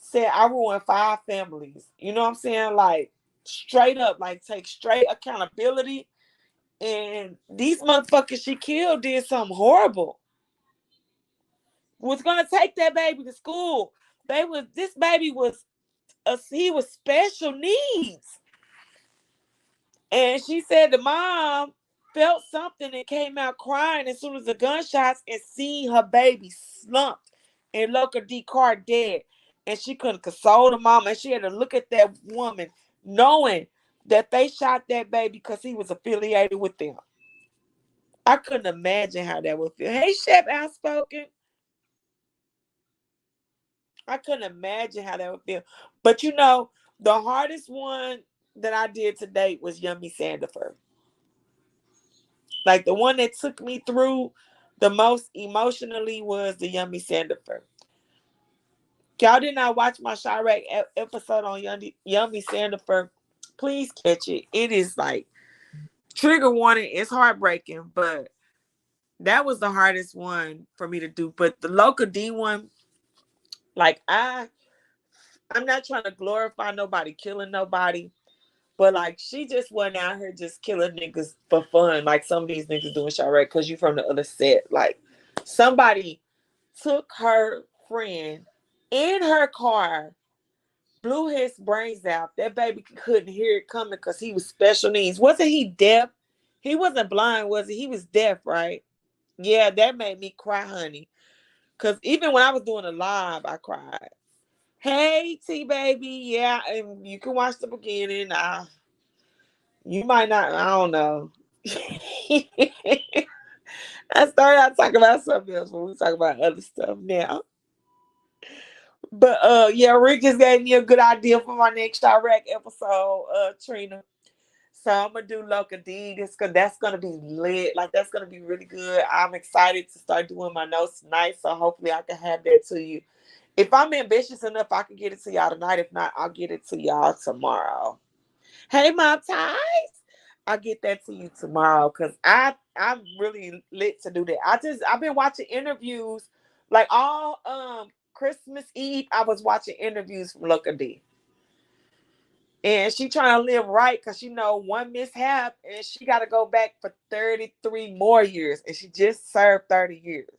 said, I ruined 5 families. You know what I'm saying? Like straight up, like take straight accountability. And these motherfuckers she killed did something horrible. Was gonna take that baby to school. This baby was he was special needs. And she said the mom felt something and came out crying as soon as the gunshots and seen her baby slumped in Loca D car dead. And she couldn't console the mom. And she had to look at that woman knowing that they shot that baby because he was affiliated with them. I couldn't imagine how that would feel. Hey, Chef Outspoken. I couldn't imagine how that would feel. But the hardest one that I did to date was Yummy Sandifer. Like the one that took me through the most emotionally was the Yummy Sandifer. Y'all did not watch my Chirac episode on Yummy Sandifer. Please catch it. It is like trigger warning. It's heartbreaking, but that was the hardest one for me to do. But the Loca D one, like I'm not trying to glorify nobody killing nobody, but like she just went out here just killing niggas for fun, like some of these niggas doing Chirac because you from the other set. Like somebody took her friend in her car, blew his brains out. That baby couldn't hear it coming because he was special needs. Wasn't he deaf? He wasn't blind, was he? He was deaf, right? Yeah, that made me cry, honey. Cause even when I was doing a live, I cried. Hey, T baby, yeah, and you can watch the beginning. You might not. I don't know. I started out talking about something else when we talk about other stuff now. But yeah, Rick just gave me a good idea for my next direct episode, Trina. So I'm gonna do Loca D. That's gonna be lit. Like that's gonna be really good. I'm excited to start doing my notes tonight. So hopefully I can have that to you. If I'm ambitious enough, I can get it to y'all tonight. If not, I'll get it to y'all tomorrow. Hey, Mom Ties. I'll get that to you tomorrow because I'm really lit to do that. I've been watching interviews like all Christmas Eve. I was watching interviews from Loca D. And she trying to live right because one mishap and she got to go back for 33 more years. And she just served 30 years.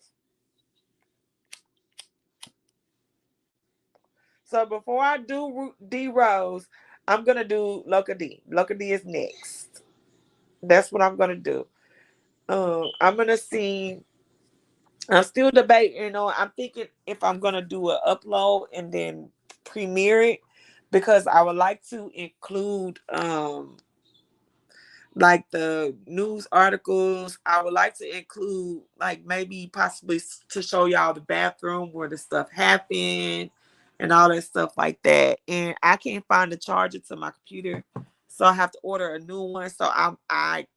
So before I do D Rose, I'm gonna do Loca D. Loca D is next. That's what I'm gonna do. I'm gonna see. I'm still debating. I'm thinking if I'm gonna do an upload and then premiere it because I would like to include like the news articles. I would like to include like maybe possibly to show y'all the bathroom where the stuff happened and all that stuff like that. And I can't find the charger to my computer, so I have to order a new one. So I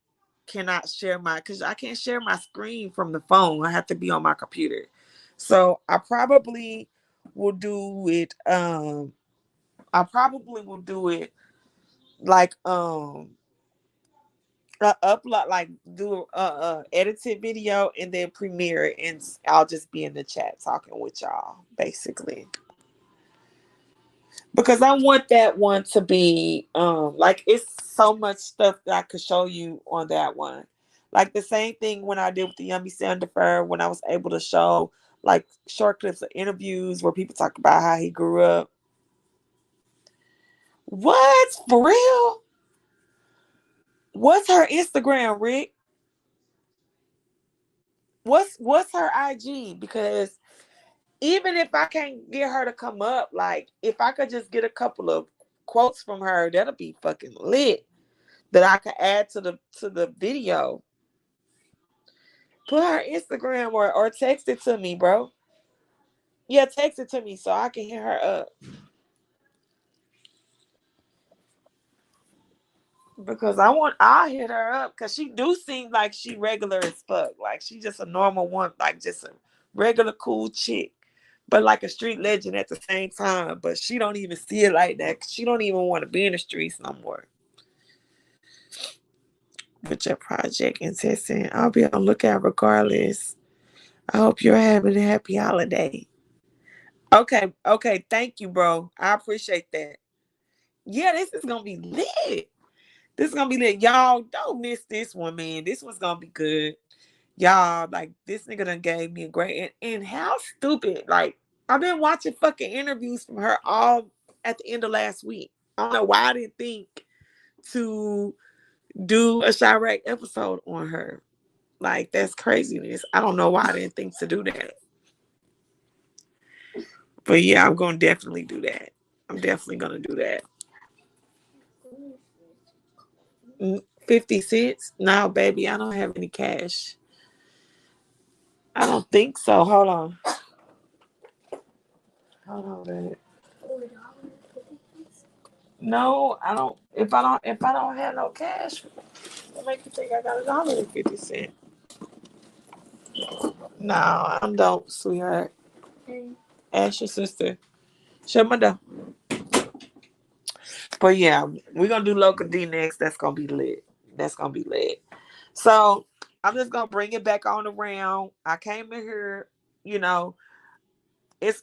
cannot share because I can't share my screen from the phone. I have to be on my computer. So I probably will do it. I probably will do it like upload like do edited video and then premiere it, and I'll just be in the chat talking with y'all basically because I want that one to be like it's so much stuff that I could show you on that one. Like the same thing when I did with the Yummy Sandifer, when I was able to show like short clips of interviews where people talk about how he grew up. What? For real? What's her Instagram, Rick? What's her IG? Because even if I can't get her to come up, like if I could just get a couple of quotes from her, that'll be fucking lit. That I could add to the video. Put her Instagram or text it to me, bro. Yeah, text it to me so I can hit her up. Because I'll hit her up because she do seem like she regular as fuck. Like she just a normal one, like just a regular cool chick. But like a street legend at the same time. But she don't even see it like that. She don't even want to be in the streets no more. With your project and testing, I'll be on lookout regardless. I hope you're having a happy holiday. Okay. Thank you, bro. I appreciate that. Yeah, this is gonna be lit. This is gonna be lit. Y'all don't miss this one, man. This one's gonna be good. Y'all, like this nigga done gave me a great and how stupid. Like, I've been watching fucking interviews from her all at the end of last week. I don't know why I didn't think to do a Chiraq episode on her. Like, that's craziness. I don't know why I didn't think to do that. But yeah, I'm gonna definitely do that. I'm definitely gonna do that. 50 cents? No, baby, I don't have any cash. I don't think so. Hold on. Hold on, baby. No, I don't. If I don't have no cash, what make you think I got $1.50? No, I don't, sweetheart. Ask your sister. Shut my door. But yeah, we're gonna do Local D next. That's gonna be lit. That's gonna be lit. So I'm just gonna bring it back on around. I came in here, you know, it's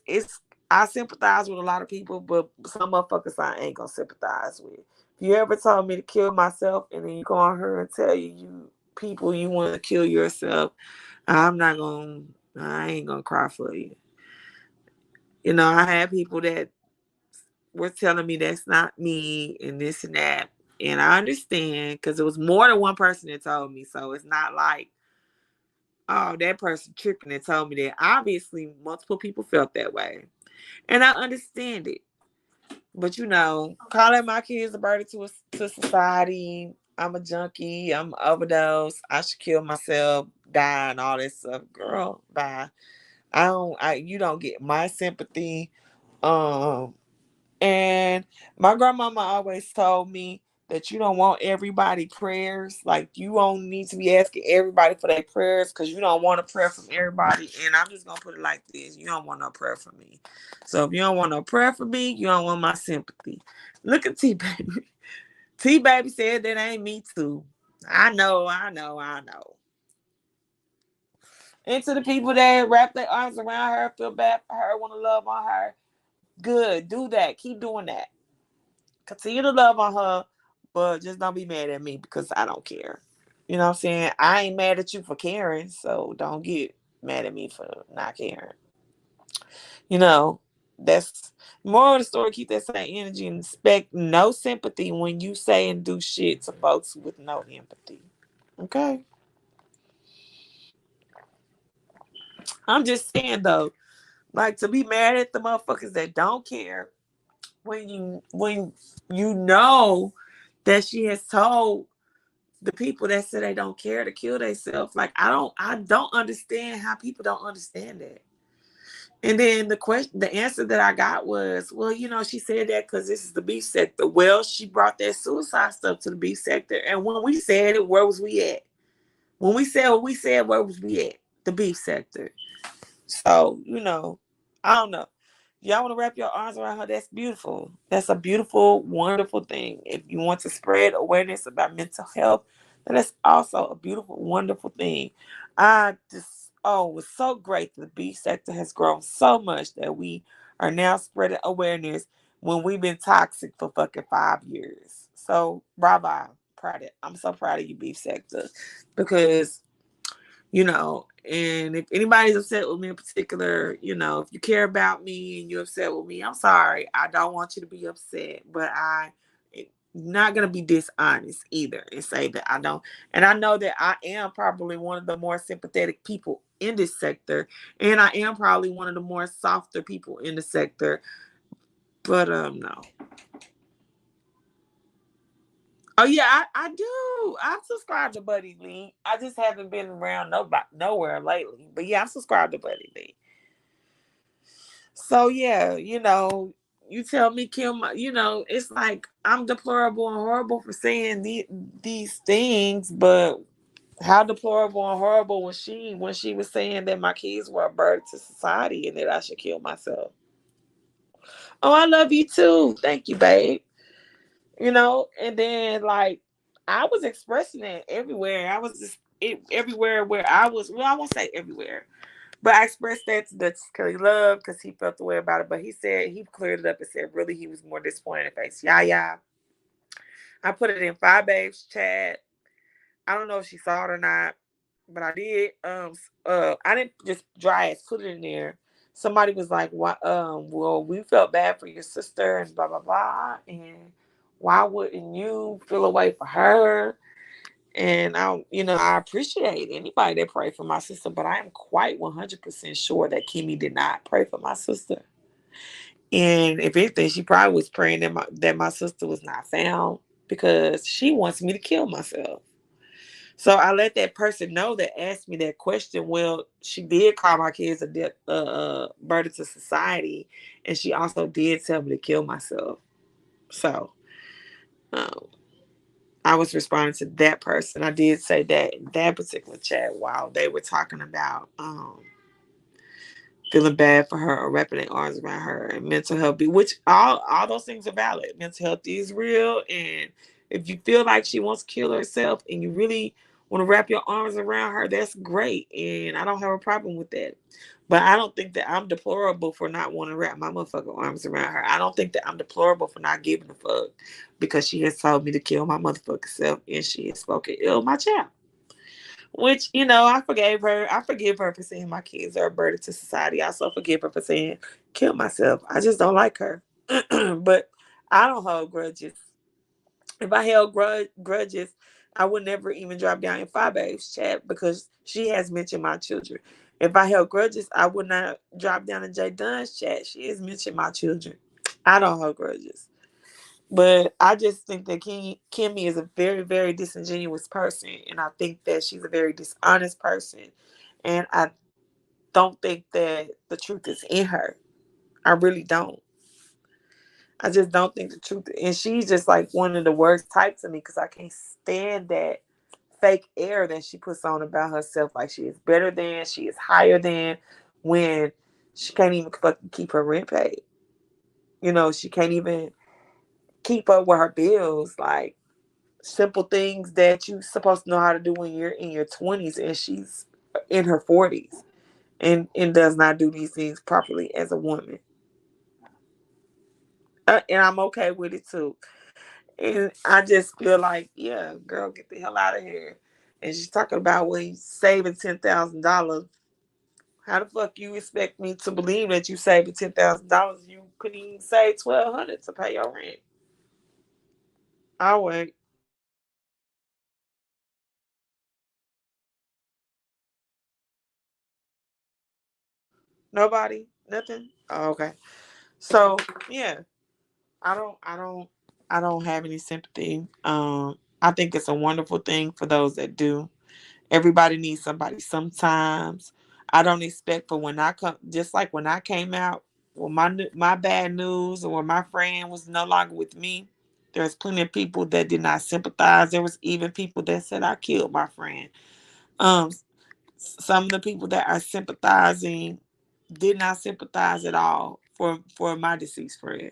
I sympathize with a lot of people, but some motherfuckers I ain't gonna sympathize with. If you ever told me to kill myself and then you go on her and tell you people you want to kill yourself, I'm not gonna I ain't gonna cry for you. I had people that were telling me that's not me and this and that. And I understand because it was more than one person that told me. So it's not like, oh, that person tripping and told me that. Obviously, multiple people felt that way. And I understand it. But calling my kids a burden to society. I'm a junkie. I'm an overdose. I should kill myself, die, and all this stuff. Girl, bye. You don't get my sympathy. Um, and my grandmama always told me that you don't want everybody prayers. Like you don't need to be asking everybody for their prayers because you don't want a prayer from everybody. And I'm just gonna put it like this: you don't want no prayer from me. So if you don't want no prayer from me, you don't want my sympathy. Look at T Baby. T Baby said that ain't me too. I know. And to the people that wrap their arms around her, feel bad for her, want to love on her, good. Do that. Keep doing that. Continue to love on her, but just don't be mad at me because I don't care. You know what I'm saying? I ain't mad at you for caring, so don't get mad at me for not caring. You know. That's more of the story. Keep that same energy and expect no sympathy when you say and do shit to folks with no empathy. Okay. I'm just saying though, like to be mad at the motherfuckers that don't care when you know that she has told the people that say they don't care to kill themselves. Like I don't understand how people don't understand that. And then the answer that I got was, well, she said that because this is the beef sector. Well, she brought that suicide stuff to the beef sector, and when we said it, where was we at? When we said what we said, where was we at? The beef sector. So, I don't know. Y'all want to wrap your arms around her? That's beautiful. That's a beautiful, wonderful thing. If you want to spread awareness about mental health, then that's also a beautiful, wonderful thing. It was so great that the beef sector has grown so much that we are now spreading awareness when we've been toxic for fucking 5 years. So, bravo. I'm so proud of you, beef sector, because and if anybody's upset with me in particular, if you care about me and you're upset with me, I'm sorry. I don't want you to be upset, but I'm not going to be dishonest either and say that I don't. And I know that I am probably one of the more sympathetic people in this sector, and I am probably one of the more softer people in the sector, but no. Oh yeah, I do. I've subscribed to Buddy Lee. I just haven't been around nowhere lately. But yeah, I've subscribed to Buddy Lee. So yeah, you tell me kill my, it's like I'm deplorable and horrible for saying these things, but how deplorable and horrible was she when she was saying that my kids were a burden to society and that I should kill myself? Oh, I love you too. Thank you, babe. And then like I was expressing it everywhere. I was just everywhere where I was. Well, I won't say everywhere, but I expressed that to Dutch Kelly Love because he felt the way about it. But he said he cleared it up and said really he was more disappointed in the face. Yeah, yeah. I put it in Five Babes chat. I don't know if she saw it or not, but I did. I didn't just dry ass put it in there. Somebody was like, "Why? Well, we felt bad for your sister and blah blah blah, and why wouldn't you feel a way for her?" And I appreciate anybody that prayed for my sister, but I am quite 100% sure that Kimmy did not pray for my sister. And if anything, she probably was praying that my sister was not found because she wants me to kill myself. So I let that person know that asked me that question. Well, she did call my kids a burden to society, and she also did tell me to kill myself. So um, I was responding to that person. I did say that in that particular chat while they were talking about feeling bad for her or wrapping their arms around her and mental health, which all those things are valid. Mental health is real, and if you feel like she wants to kill herself and you really want to wrap your arms around her, that's great, and I don't have a problem with that. But I don't think that I'm deplorable for not wanting to wrap my motherfucking arms around her. I don't think that I'm deplorable for not giving a fuck because she has told me to kill my motherfucking self and she has spoken ill of my child. Which, I forgave her. I forgive her for saying my kids are a burden to society. I also forgive her for saying kill myself. I just don't like her. But I don't hold grudges. If I held grudges, I would never even drop down in Fabe's chat because she has mentioned my children. If I held grudges, I would not drop down in Jay Dunn's chat. She has mentioned my children. I don't hold grudges. But I just think that Kimmy is a very, very disingenuous person. And I think that she's a very dishonest person. And I don't think that the truth is in her. I really don't. I just don't think the truth. And she's just like one of the worst types of me because I can't stand that fake air that she puts on about herself. Like she is better than, she is higher than, when she can't even fucking keep her rent paid. She can't even keep up with her bills. Like, simple things that you're supposed to know how to do when you're in your 20s and she's in her 40s and does not do these things properly as a woman. And I'm okay with it too. And I just feel like, yeah, girl, get the hell out of here. And she's talking about when you saving $10,000. How the fuck you expect me to believe that you saved $10,000? You couldn't even save $1,200 to pay your rent. I'll wait. Nobody, nothing. Oh, okay. So yeah, I don't, I don't, I don't have any sympathy. I think it's a wonderful thing for those that do. Everybody needs somebody sometimes. I don't expect for when I come, just like when I came out, when my bad news or when my friend was no longer with me, there's plenty of people that did not sympathize. There was even people that said I killed my friend. Um, some of the people that are sympathizing did not sympathize at all for my deceased friend.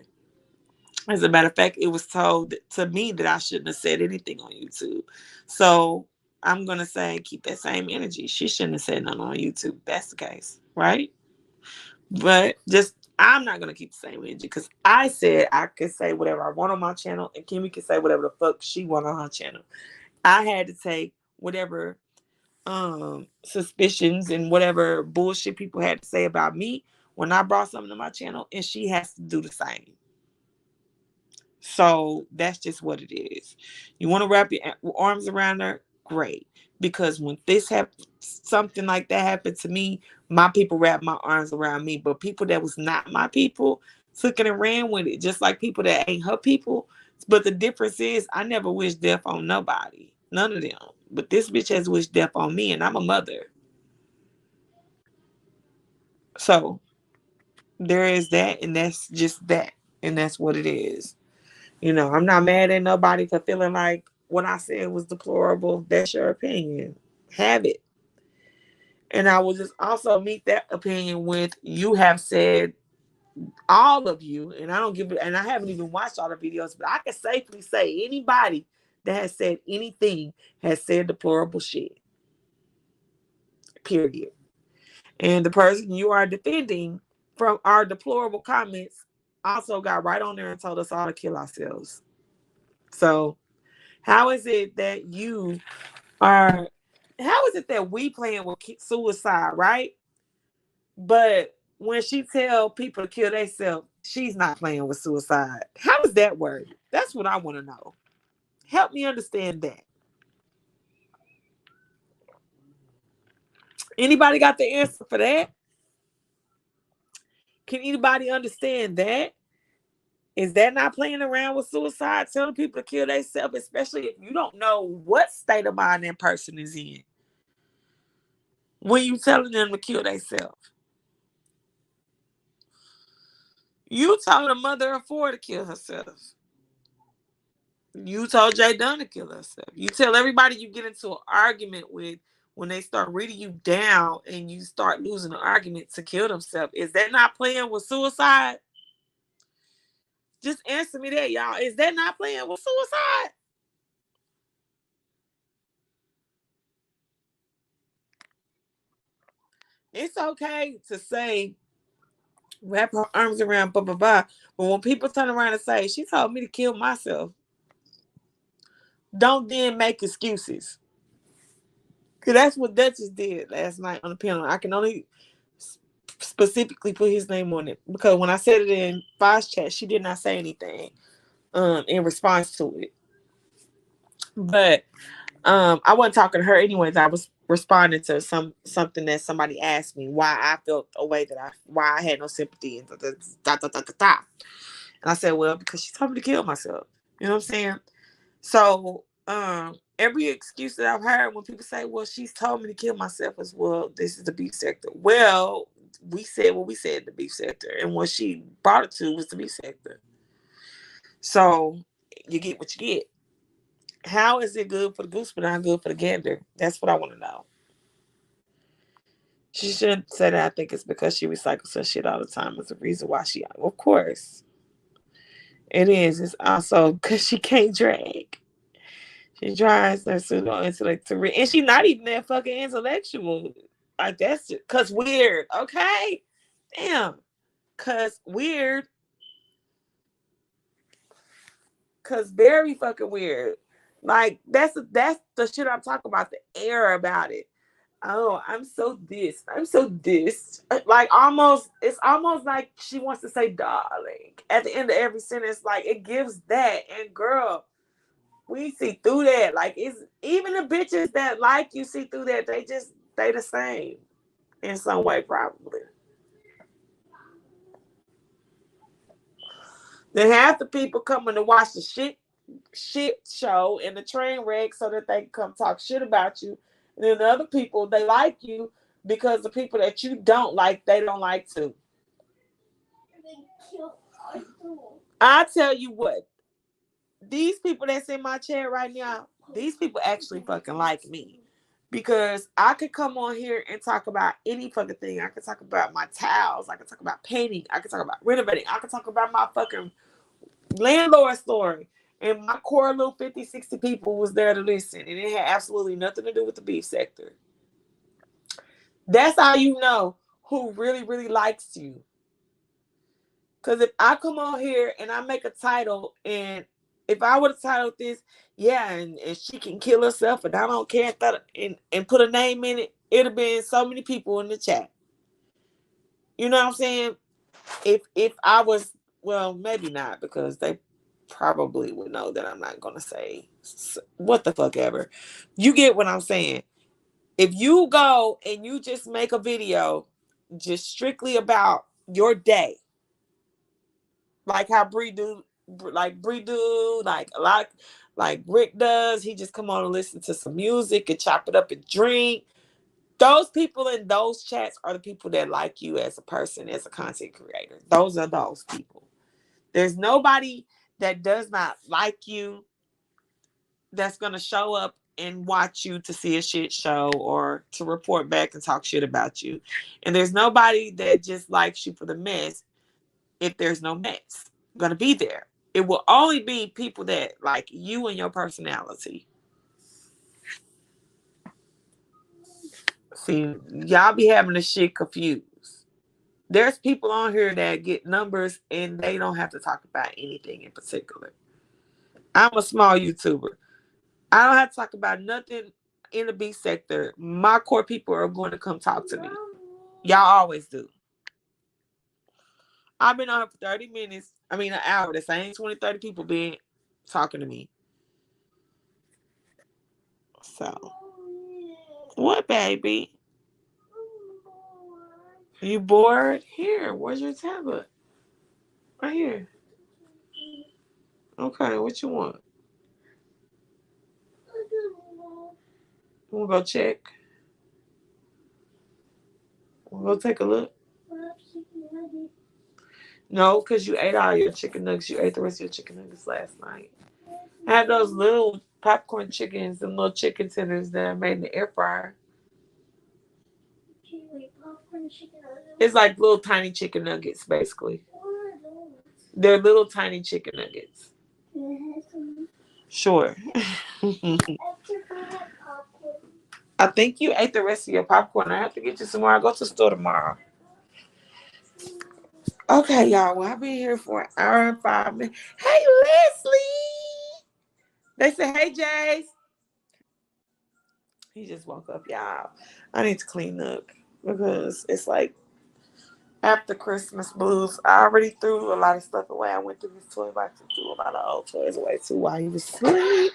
As a matter of fact, it was told to me that I shouldn't have said anything on YouTube. So I'm gonna say keep that same energy. She shouldn't have said nothing on YouTube. That's the case, right? But just I'm not gonna keep the same energy because I said I could say whatever I want on my channel, and Kimmy could say whatever the fuck she want on her channel. I had to take whatever suspicions and whatever bullshit people had to say about me when I brought something to my channel, and she has to do the same. So that's just what it is. You want to wrap your arms around her? Great. Because when this happened, something like that happened to me, my people wrapped my arms around me. But people that was not my people took it and ran with it, just like people that ain't her people. But the difference is, I never wished death on nobody, none of them. But this bitch has wished death on me, and I'm a mother. So there is that, and that's just that, and that's what it is. I'm not mad at nobody for feeling like what I said was deplorable. That's your opinion. Have it. And I will just also meet that opinion with you have said, all of you, and I don't give it, and I haven't even watched all the videos, but I can safely say anybody that has said anything has said deplorable shit. Period. And the person you are defending from our deplorable comments also got right on there and told us all to kill ourselves. So how is it that you are? How is it that we playing with suicide, right? But when she tell people to kill themselves, she's not playing with suicide. How does that work? That's what I want to know. Help me understand that. Anybody got the answer for that? Can anybody understand that? Is that not playing around with suicide, telling people to kill themselves, especially if you don't know what state of mind that person is in when you telling them to kill themselves? You told a mother of four to kill herself. You told Jay Dunn to kill herself. You tell everybody you get into an argument with when they start reading you down and you start losing the argument to kill themselves. Is that not playing with suicide? Just answer me that, y'all. Is that not playing with suicide? It's okay to say, wrap her arms around, blah, blah, blah. But when people turn around and say, she told me to kill myself, don't then make excuses. Because that's what Duchess did last night on the panel. I can only specifically put his name on it because when I said it in Fox chat, she did not say anything in response to it. But I wasn't talking to her anyways. I was responding to something that somebody asked me why I felt a way that why I had no sympathy and And I said, well, because she told me to kill myself. You know what I'm saying? So every excuse that I've heard when people say, well, she's told me to kill myself as well, this is the beef sector. Well, we said what we said in the beef sector, and what she brought it to was the beef sector. So you get what you get. How is it good for the goose but not good for the gander? That's what I want to know. She shouldn't say that. I think it's because she recycles her shit all the time. Is the reason why she, of course, it is. It's also because she can't drag. She tries her pseudo intellect to read, and she's not even that fucking intellectual. Like that's just cause weird. Okay, damn, cause weird, cause very fucking weird. Like that's the shit I'm talking about. The air about it. oh, I'm so this. I'm so this. Like almost, it's almost like she wants to say darling at the end of every sentence. Like it gives that. And girl, we see through that. Like it's even the bitches that like you see through that. They the same in some way probably. Then half the people coming to watch the shit show and the train wreck so that they can come talk shit about you. And then the other people, they like you because the people that you don't like, they don't like too. I tell you what, these people that's in my chair right now, these people actually fucking like me. Because I could come on here and talk about any fucking thing. I could talk about my towels. I could talk about painting. I could talk about renovating. I could talk about my fucking landlord story. And my core little 50, 60 people was there to listen. And it had absolutely nothing to do with the beef sector. That's how you know who really, really likes you. Because if I come on here and I make a title, and if I would have titled this, yeah, and she can kill herself, and I don't care, and put a name in it, it'd have been so many people in the chat. You know what I'm saying? If I was, well, maybe not, because they probably would know that I'm not gonna say what the fuck ever. You get what I'm saying? If you go and you just make a video just strictly about your day, like how Bree do, like a lot, like Rick does. He just come on and listen to some music and chop it up and drink. Those people in those chats are the people that like you as a person, as a content creator. Those are those people. There's nobody that does not like you that's gonna show up and watch you to see a shit show or to report back and talk shit about you. And there's nobody that just likes you for the mess if there's no mess gonna be there. It will only be people that like you and your personality. See, y'all be having the shit confused. There's people on here that get numbers and they don't have to talk about anything in particular. I'm a small YouTuber. I don't have to talk about nothing in the B sector. My core people are going to come talk to me. Y'all always do. I've been on here for 30 minutes. I mean, an hour. The same 20, 30 people been talking to me. So, what, baby? You bored? Here, where's your tablet? Right here. Okay, what you want? We'll go check. We'll go take a look. No, because you ate all your chicken nuggets. You ate the rest of your chicken nuggets last night. I had those little popcorn chickens and little chicken tenders that I made in the air fryer. It's like little tiny chicken nuggets, basically. They're little tiny chicken nuggets. Sure. I think you ate the rest of your popcorn. I have to get you some more. I'll go to the store tomorrow. Okay, y'all. Well, I've been here for an hour and 5 minutes. Hey, Leslie. They said, hey, Jace. He just woke up, y'all. I need to clean up because it's like after Christmas blues. I already threw a lot of stuff away. I went through his toy box and threw a lot of old toys away too while he was asleep.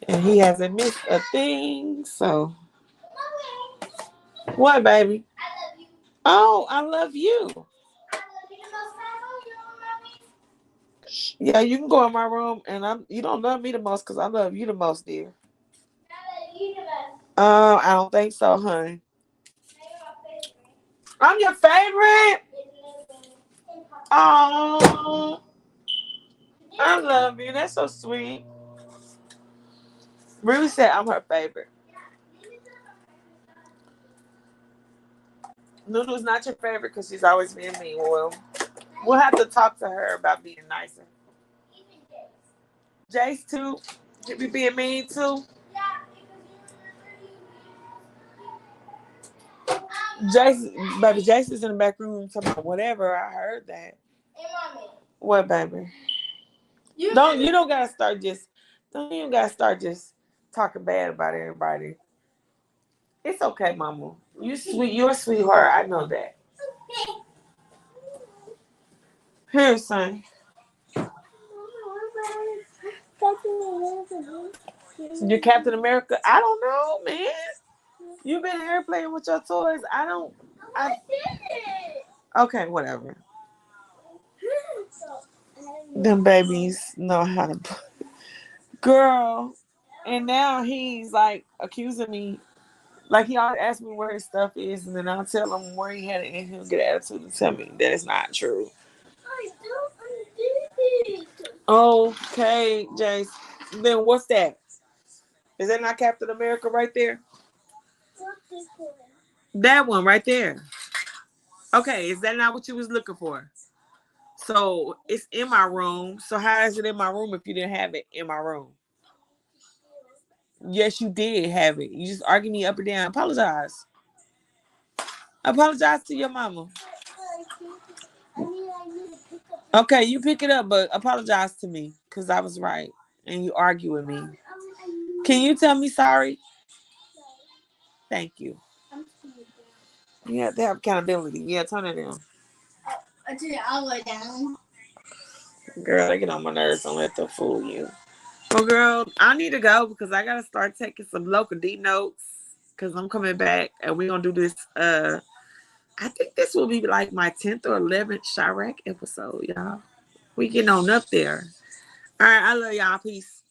And he hasn't missed a thing. So, what, baby? Oh, I love you. Yeah, you can go in my room, and you don't love me the most because I love you the most, dear. I don't think so, honey. I'm your favorite. Oh, I love you. That's so sweet. Ruby said I'm her favorite. Nunu's not your favorite because she's always being mean. Well, we'll have to talk to her about being nicer. Jace too. Should be being mean too. Jace, baby, Jace is in the back room talking about whatever. I heard that. Hey, mommy. What, baby? You don't gotta start just. Don't even gotta start just talking bad about everybody. It's okay, Mama. You sweet. You're a sweetheart. I know that. Here, son. You're Captain America. I don't know, man. You've been here playing with your toys. Okay, whatever. Them babies know how to. Girl. And now he's like accusing me. Like he always asks me where his stuff is, and then I'll tell him where he had it, and he'll get an attitude and tell me that it's not true. I don't understand. Okay, Jace. Then what's that? Is that not Captain America right there? That one right there. Okay, is that not what you was looking for? So it's in my room. So how is it in my room if you didn't have it in my room? Yes, you did have it. You just argue me up and down. Apologize. Apologize to your mama. Okay, you pick it up, but apologize to me because I was right and you argue with me. Can you tell me sorry? Thank you. You have to have accountability. Yeah, turn it down. I turn it all the way down. Girl, they get on my nerves. Don't let them fool you. Well, girl, I need to go because I gotta start taking some local D notes because I'm coming back and we're gonna do this. I think this will be like my 10th or 11th Chiraq episode, y'all. We getting on up there. All right, I love y'all. Peace.